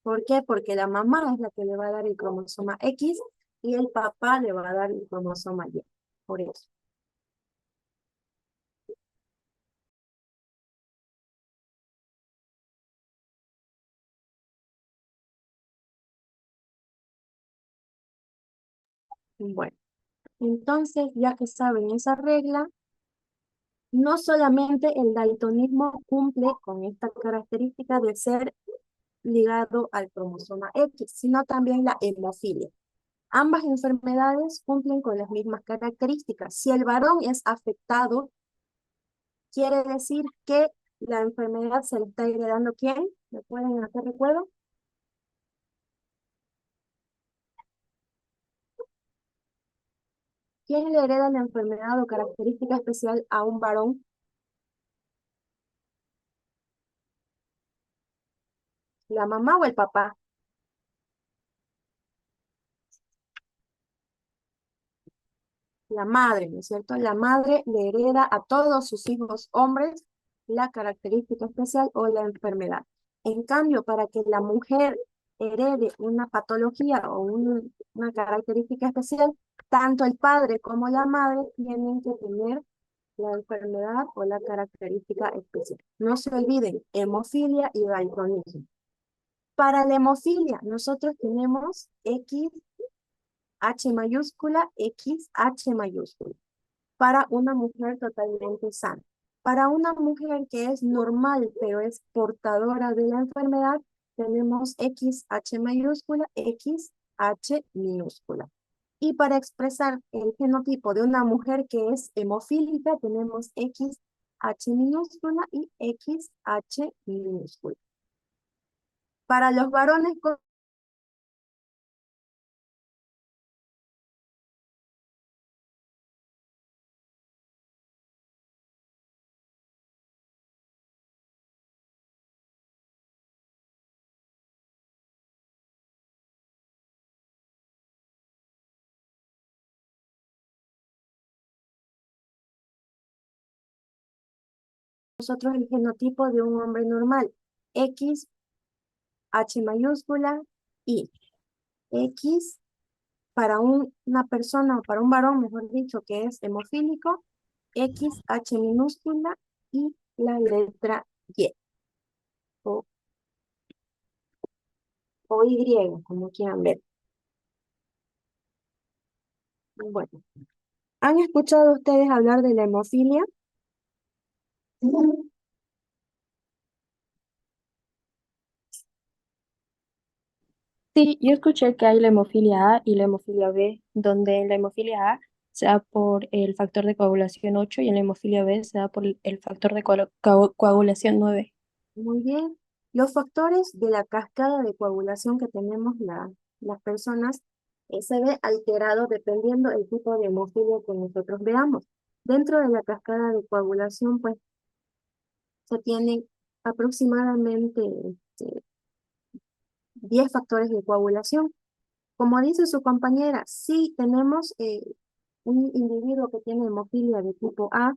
¿Por qué? Porque la mamá es la que le va a dar el cromosoma X y el papá le va a dar el cromosoma Y. Por eso. Bueno, entonces ya que saben esa regla, no solamente el daltonismo cumple con esta característica de ser ligado al cromosoma X, sino también la hemofilia. Ambas enfermedades cumplen con las mismas características. Si el varón es afectado, quiere decir que la enfermedad se le está heredando ¿quién? ¿Me pueden hacer recuerdo? ¿Quién le hereda la enfermedad o característica especial a un varón? ¿La mamá o el papá? La madre, ¿no es cierto? La madre le hereda a todos sus hijos hombres la característica especial o la enfermedad. En cambio, para que la mujer herede una patología o una característica especial, tanto el padre como la madre tienen que tener la enfermedad o la característica especial. No se olviden, hemofilia y daltonismo. Para la hemofilia, nosotros tenemos XH mayúscula, XH mayúscula, para una mujer totalmente sana. Para una mujer que es normal, pero es portadora de la enfermedad, tenemos XH mayúscula, XH minúscula. Y para expresar el genotipo de una mujer que es hemofílica, tenemos XH minúscula y XH minúscula. Para los varones con nosotros el genotipo de un hombre normal, XH H mayúscula, I. X para una persona o para un varón, mejor dicho, que es hemofílico, X, H minúscula y la letra Y o, o Y, como quieran ver. Bueno, ¿han escuchado ustedes hablar de la hemofilia? Sí, yo escuché que hay la hemofilia A y la hemofilia B, donde en la hemofilia A se da por el factor de coagulación 8 y en la hemofilia B se da por el factor de coagulación 9. Muy bien. Los factores de la cascada de coagulación que tenemos las personas se ve alterado dependiendo el tipo de hemofilia que nosotros veamos. Dentro de la cascada de coagulación, pues, se tienen aproximadamente 10 factores de coagulación. Como dice su compañera, si tenemos un individuo que tiene hemofilia de tipo A,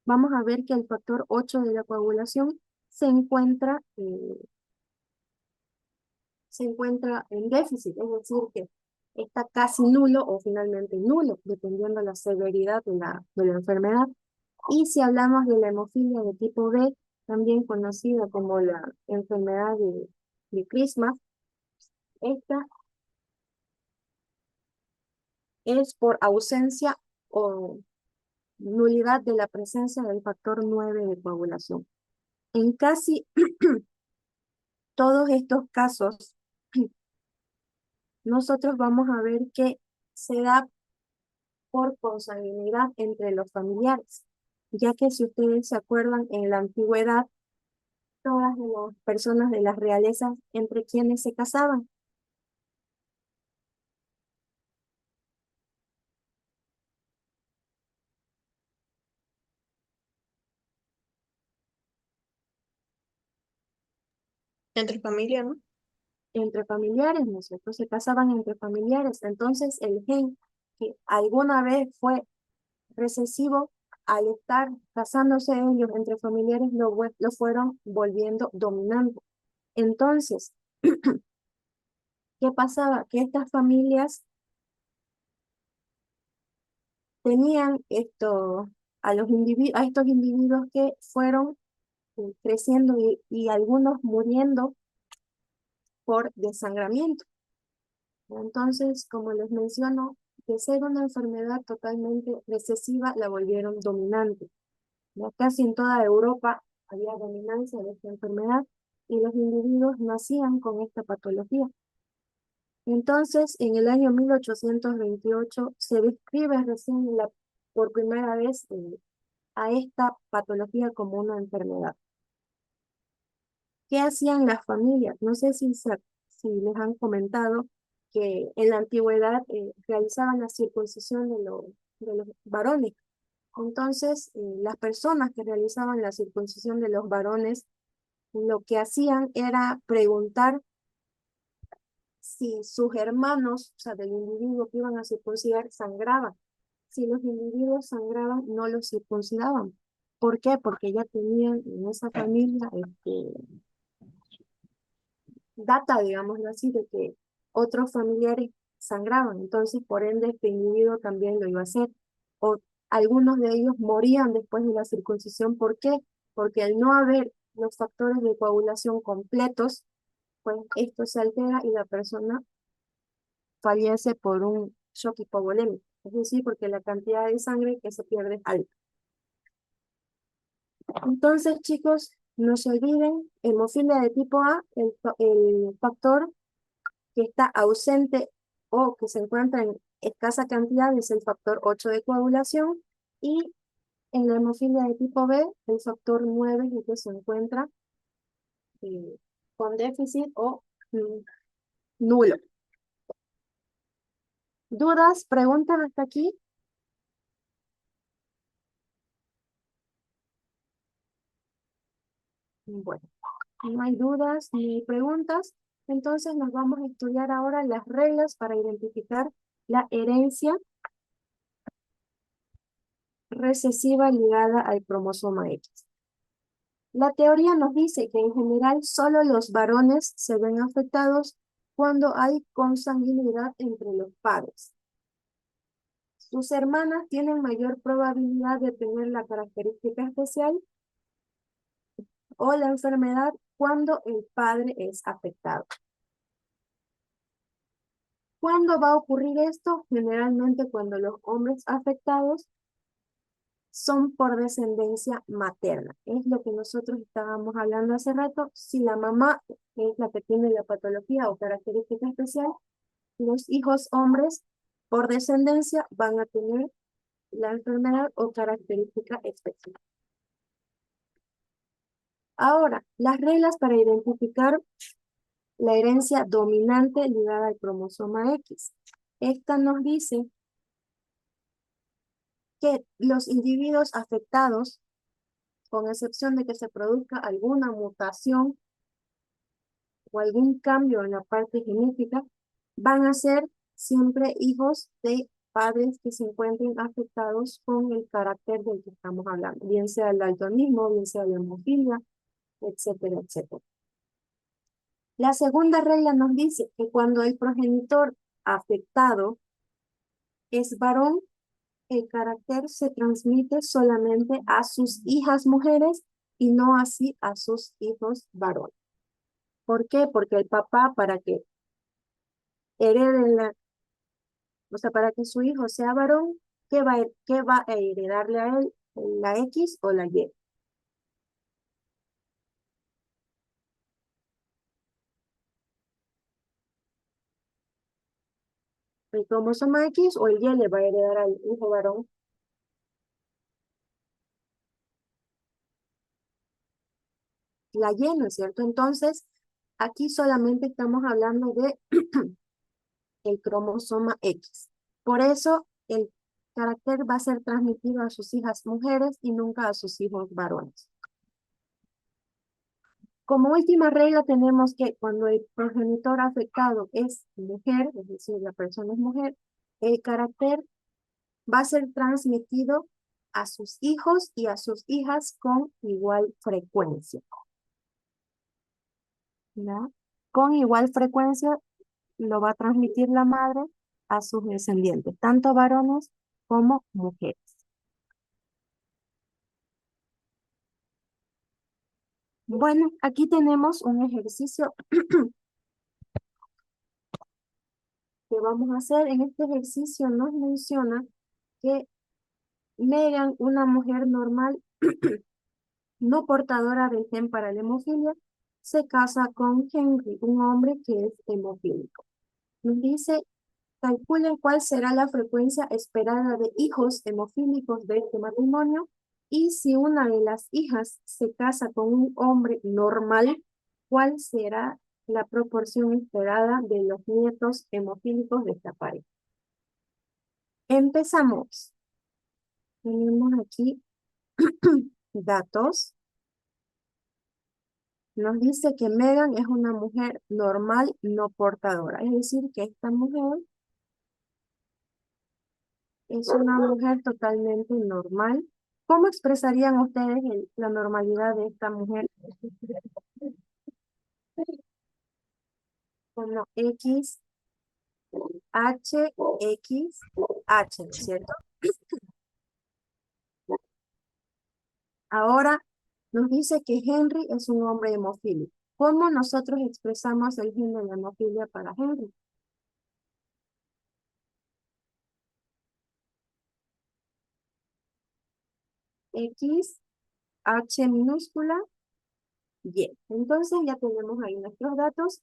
vamos a ver que el factor 8 de la coagulación se encuentra en déficit, es decir, que está casi nulo o finalmente nulo, dependiendo de la severidad de la enfermedad. Y si hablamos de la hemofilia de tipo B, también conocida como la enfermedad de Christmas, esta es por ausencia o nulidad de la presencia del factor 9 de coagulación. En casi todos estos casos, nosotros vamos a ver que se da por consanguinidad entre los familiares, ya que si ustedes se acuerdan, en la antigüedad, todas las personas de las realezas entre quienes se casaban. Entre familia, ¿no? Entre familiares, ¿no es cierto? Se casaban entre familiares. Entonces, el gen que alguna vez fue recesivo, al estar casándose ellos entre familiares, lo fueron volviendo dominante. Entonces, ¿qué pasaba? Que estas familias tenían a estos individuos que fueron creciendo y algunos muriendo por desangramiento. Entonces, como les menciono, de ser una enfermedad totalmente recesiva, la volvieron dominante. Ya casi en toda Europa había dominancia de esta enfermedad y los individuos nacían con esta patología. Entonces, en el año 1828 se describe recién por primera vez a esta patología como una enfermedad. ¿Qué hacían las familias? No sé si les han comentado que en la antigüedad realizaban la circuncisión de los varones. Entonces, las personas que realizaban la circuncisión de los varones, lo que hacían era preguntar si sus hermanos, o sea, del individuo que iban a circuncidar, sangraban. Si los individuos sangraban, no los circuncidaban. ¿Por qué? Porque ya tenían en esa familia data, digámoslo así, de que otros familiares sangraban. Entonces, por ende, este individuo también lo iba a hacer. O algunos de ellos morían después de la circuncisión. ¿Por qué? Porque al no haber los factores de coagulación completos, pues esto se altera y la persona fallece por un shock hipovolémico, es decir, porque la cantidad de sangre que se pierde es alta. Entonces, chicos, no se olviden, hemofilia de tipo A, el factor que está ausente o que se encuentra en escasa cantidad es el factor 8 de coagulación, y en la hemofilia de tipo B, el factor 9 es el que se encuentra con déficit o nulo. ¿Dudas, preguntas hasta aquí? Bueno, no hay dudas ni preguntas, entonces nos vamos a estudiar ahora las reglas para identificar la herencia recesiva ligada al cromosoma X. La teoría nos dice que en general solo los varones se ven afectados cuando hay consanguinidad entre los padres. Sus hermanas tienen mayor probabilidad de tener la característica especial o la enfermedad cuando el padre es afectado. ¿Cuándo va a ocurrir esto? Generalmente cuando los hombres afectados son por descendencia materna. Es lo que nosotros estábamos hablando hace rato. Si la mamá es la que tiene la patología o característica especial, los hijos hombres por descendencia van a tener la enfermedad o característica especial. Ahora, las reglas para identificar la herencia dominante ligada al cromosoma X. Esta nos dice que los individuos afectados, con excepción de que se produzca alguna mutación o algún cambio en la parte genética, van a ser siempre hijos de padres que se encuentren afectados con el carácter del que estamos hablando, bien sea el daltonismo, bien sea la hemofilia, etcétera, etcétera. La segunda regla nos dice que cuando el progenitor afectado es varón, el carácter se transmite solamente a sus hijas mujeres y no así a sus hijos varones. ¿Por qué? Porque el papá, para que herede o sea, para que su hijo sea varón, qué va a heredarle a él? ¿La X o la Y? ¿El cromosoma X o el Y le va a heredar al hijo varón? La Y, ¿no es cierto? Entonces, aquí solamente estamos hablando de el cromosoma X. Por eso, el carácter va a ser transmitido a sus hijas mujeres y nunca a sus hijos varones. Como última regla tenemos que cuando el progenitor afectado es mujer, es decir, la persona es mujer, el carácter va a ser transmitido a sus hijos y a sus hijas con igual frecuencia. ¿Ya? Con igual frecuencia lo va a transmitir la madre a sus descendientes, tanto varones como mujeres. Bueno, aquí tenemos un ejercicio que vamos a hacer. En este ejercicio nos menciona que Megan, una mujer normal, no portadora del gen para la hemofilia, se casa con Henry, un hombre que es hemofílico. Nos dice, calculen cuál será la frecuencia esperada de hijos hemofílicos de este matrimonio y si una de las hijas se casa con un hombre normal, ¿cuál será la proporción esperada de los nietos hemofílicos de esta pareja? Empezamos. Tenemos aquí datos. Nos dice que Megan es una mujer normal, no portadora. Es decir, que esta mujer es una mujer totalmente normal. ¿Cómo expresarían ustedes la normalidad de esta mujer? Como X, H, X, H, ¿no es cierto? Ahora nos dice que Henry es un hombre hemofílico. ¿Cómo nosotros expresamos el gen de la hemofilia para Henry? X, H minúscula, Y. Entonces ya tenemos ahí nuestros datos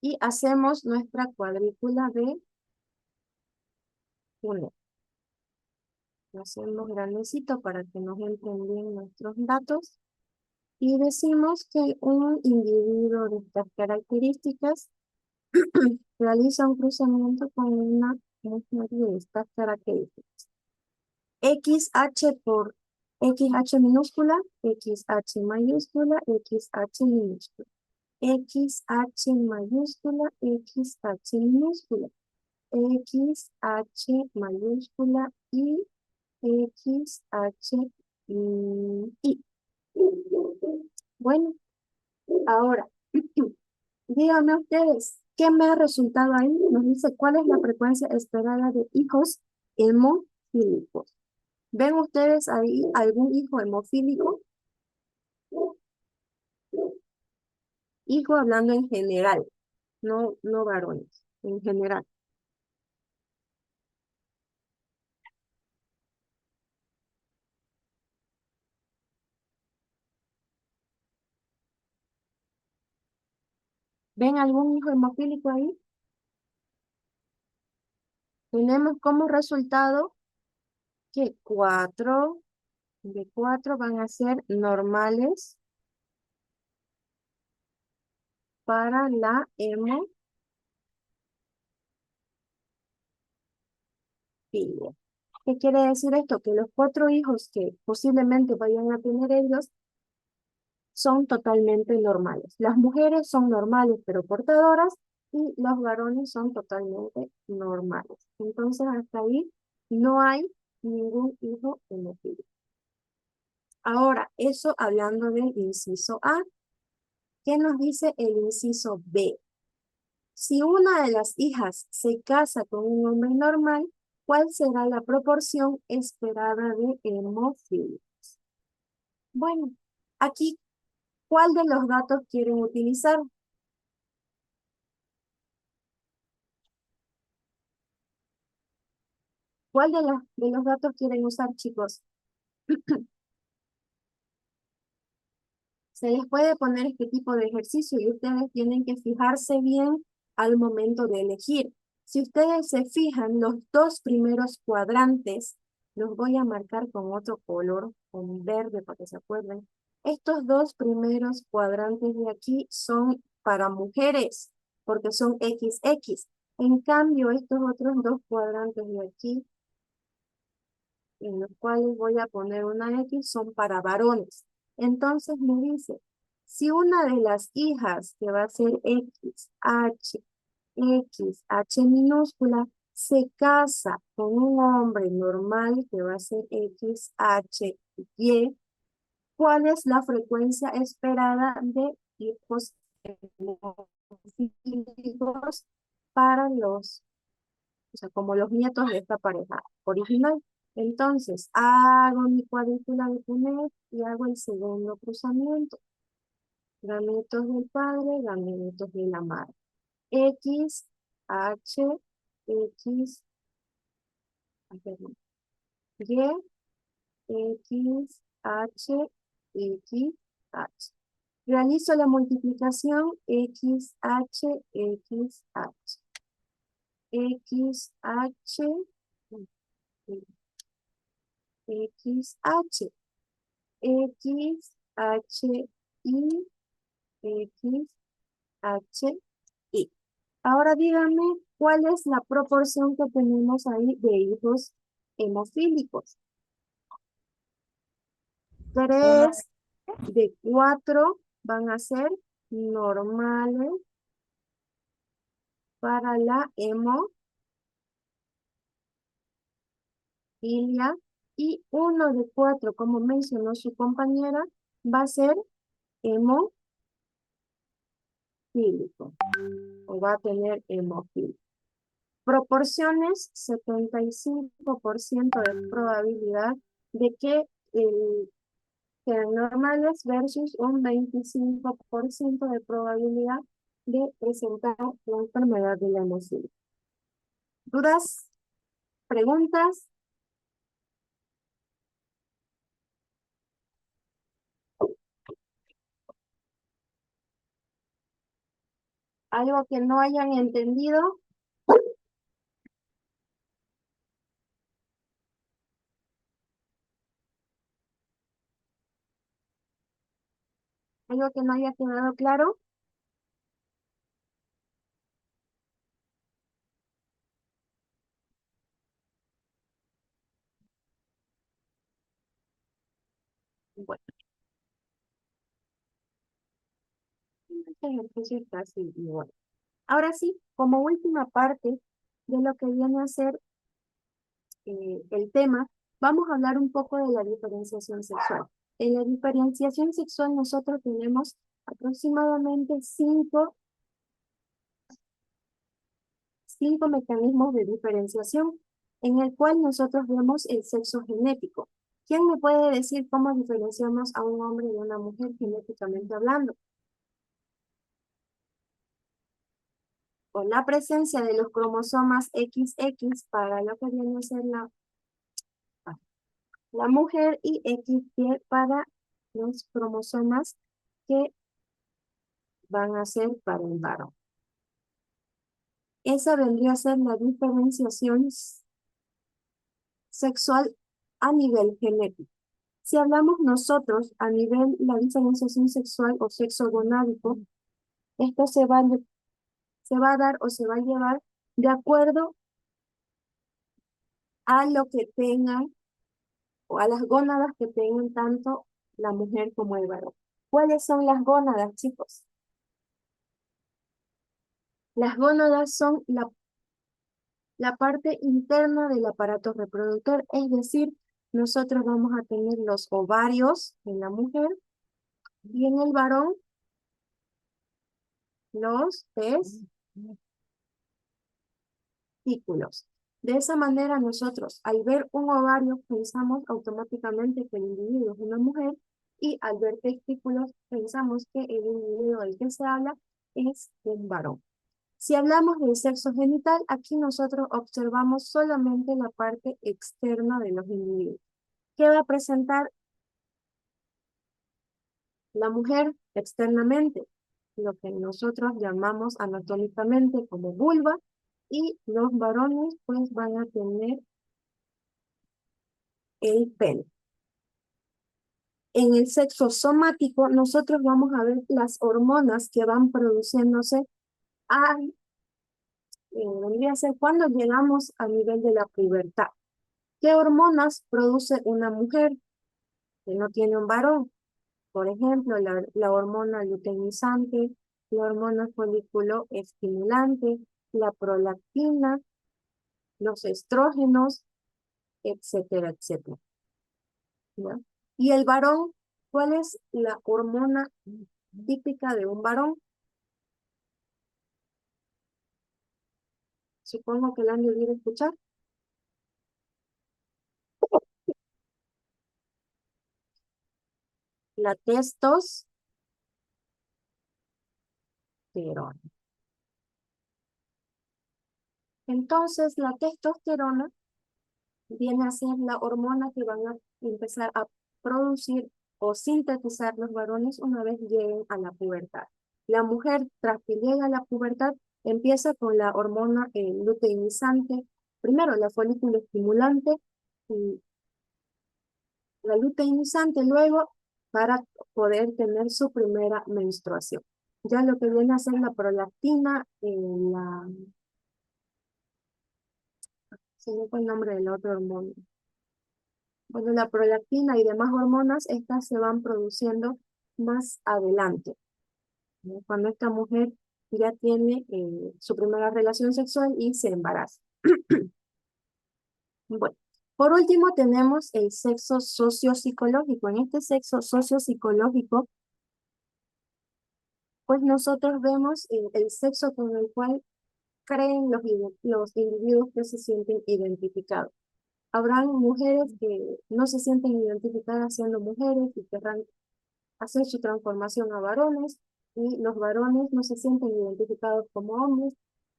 y hacemos nuestra cuadrícula de 1. Lo hacemos grandecito para que nos entren bien nuestros datos. Y decimos que un individuo de estas características realiza un cruzamiento con una mujer de estas características. XH por XH minúscula, XH mayúscula, XH minúscula. XH mayúscula, XH minúscula. XH mayúscula y XH Y bueno, ahora, díganme ustedes, ¿qué me ha resultado ahí? Nos dice cuál es la frecuencia esperada de hijos hemofílicos. ¿Ven ustedes ahí algún hijo hemofílico? Hijo hablando en general, no varones, en general. ¿Ven algún hijo hemofílico ahí? Tenemos como resultado que 4 de 4 van a ser normales para la hemofilia. ¿Qué quiere decir esto? Que los 4 hijos que posiblemente vayan a tener ellos son totalmente normales. Las mujeres son normales pero portadoras y los varones son totalmente normales. Entonces hasta ahí no hay ningún hijo hemofílico. Ahora, eso hablando del inciso A. ¿Qué nos dice el inciso B? Si una de las hijas se casa con un hombre normal, ¿cuál será la proporción esperada de hemofílicos? Bueno, aquí, ¿cuál de los datos quieren utilizar? ¿Cuál de los datos quieren usar, chicos? Se les puede poner este tipo de ejercicio y ustedes tienen que fijarse bien al momento de elegir. Si ustedes se fijan, los 2 primeros cuadrantes, los voy a marcar con otro color, con verde para que se acuerden. Estos 2 primeros cuadrantes de aquí son para mujeres, porque son XX. En cambio, estos otros 2 cuadrantes de aquí, en los cuales voy a poner una X, son para varones. Entonces me dice, si una de las hijas, que va a ser X, H minúscula, se casa con un hombre normal, que va a ser XHY, ¿cuál es la frecuencia esperada de hijos hemofílicos para los, o sea, como los nietos de esta pareja original? Entonces, hago mi cuadrícula de Punnett y hago el segundo cruzamiento. Gametos del padre, gametos de la madre. X, H, X, perdón, Y, X, H, X, H. Realizo la multiplicación X, H, X, H. X, H, X, H. X, H, I, X, H, I. Ahora díganme cuál es la proporción que tenemos ahí de hijos hemofílicos. 3 de 4 van a ser normales para la hemofilia y 1 de 4, como mencionó su compañera, va a ser hemofílico o va a tener hemofilia. Proporciones, 75% de probabilidad de que sean normales versus un 25% de probabilidad de presentar la enfermedad de la hemofilia. ¿Dudas? ¿Preguntas? ¿Algo que no hayan entendido? ¿Algo que no haya quedado claro? Bueno, este ejercicio es casi igual. Ahora sí, como última parte de lo que viene a ser el tema, Vamos a hablar un poco de la diferenciación sexual. En la diferenciación sexual nosotros tenemos aproximadamente cinco mecanismos de diferenciación en el cual nosotros vemos el sexo genético. ¿Quién me puede decir cómo diferenciamos a un hombre de una mujer genéticamente hablando? Con la presencia de los cromosomas XX para lo que viene a ser la mujer y XY para los cromosomas que van a ser para el varón. Esa vendría a ser la diferenciación sexual a nivel genético. Si hablamos nosotros a nivel la diferenciación sexual o sexo gonádico, esto se va a dar o se va a llevar de acuerdo a lo que tengan o a las gónadas que tengan tanto la mujer como el varón. ¿Cuáles son las gónadas, chicos? Las gónadas son la parte interna del aparato reproductor, es decir, nosotros vamos a tener los ovarios en la mujer y en el varón los testículos. De esa manera nosotros al ver un ovario pensamos automáticamente que el individuo es una mujer y al ver testículos pensamos que el individuo del que se habla es un varón. Si hablamos del sexo genital, aquí nosotros observamos solamente la parte externa de los individuos. ¿Qué va a presentar la mujer externamente? Lo que nosotros llamamos anatómicamente como vulva, y los varones pues van a tener el pene. En el sexo somático, nosotros vamos a ver las hormonas que van produciéndose vendría a ser cuando llegamos a nivel de la pubertad. ¿Qué hormonas produce una mujer que no tiene un varón? Por ejemplo, la hormona luteinizante, la hormona folículo estimulante, la prolactina, los estrógenos, etcétera, etcétera. ¿Ya? Y el varón, ¿cuál es la hormona típica de un varón? Supongo que la han debido escuchar. La testosterona. Entonces, la testosterona viene a ser la hormona que van a empezar a producir o sintetizar los varones una vez lleguen a la pubertad. La mujer, tras que llega a la pubertad, empieza con la hormona luteinizante, primero la folículo estimulante y la luteinizante luego para poder tener su primera menstruación. Ya lo que viene a ser la prolactina, se me fue el nombre de la otra hormona. Bueno, la prolactina y demás hormonas, estas se van produciendo más adelante, ¿no? Cuando esta mujer ya tiene su primera relación sexual y se embaraza. Bueno, por último tenemos el sexo sociopsicológico. En este sexo sociopsicológico, pues nosotros vemos el sexo con el cual creen los individuos que se sienten identificados. Habrán mujeres que no se sienten identificadas siendo mujeres y querrán hacer su transformación a varones, y los varones no se sienten identificados como hombres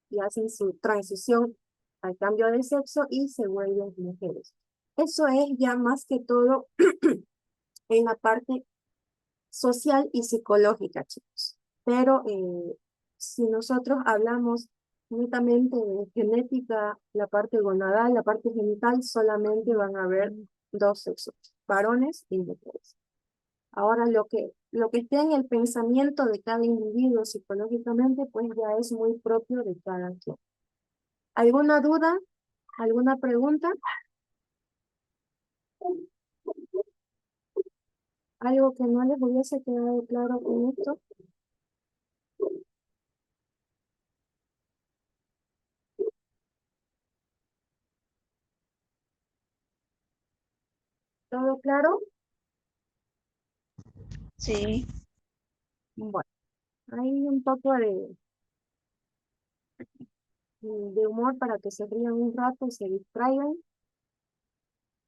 y hacen su transición al cambio de sexo y se vuelven mujeres. Eso es ya más que todo en la parte social y psicológica, chicos. Pero si nosotros hablamos netamente de genética, la parte gonadal, la parte genital, solamente van a haber dos sexos, varones y mujeres. Ahora lo que esté en el pensamiento de cada individuo psicológicamente, pues ya es muy propio de cada quien. ¿Alguna duda? ¿Alguna pregunta? ¿Algo que no les hubiese quedado claro con esto? ¿Todo claro? Sí. Bueno, hay un poco de humor para que se rían un rato y se distraigan.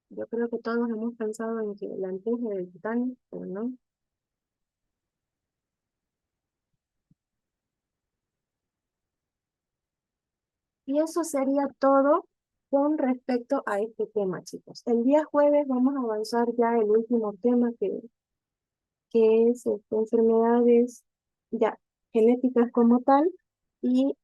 Yo creo que todos hemos pensado en que la empuje del Titanic, pero no. Y eso sería todo con respecto a este tema, chicos. El día jueves vamos a avanzar ya el último tema que es enfermedades ya genéticas como tal, y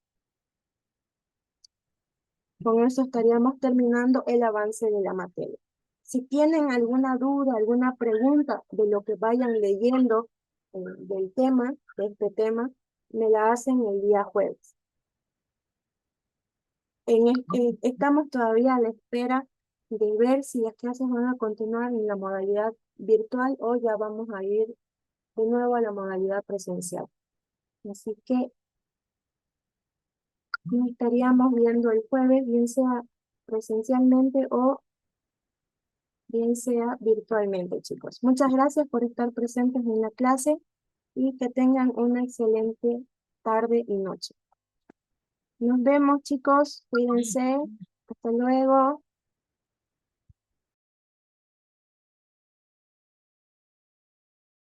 con eso estaríamos terminando el avance de la materia. Si tienen alguna duda, alguna pregunta de lo que vayan leyendo del tema, de este tema, me la hacen el día jueves. Estamos todavía a la espera de ver si las clases van a continuar en la modalidad virtual o ya vamos a ir de nuevo a la modalidad presencial. Así que nos estaríamos viendo el jueves, bien sea presencialmente o bien sea virtualmente, chicos. Muchas gracias por estar presentes en la clase y que tengan una excelente tarde y noche. Nos vemos, chicos. Cuídense. Hasta luego.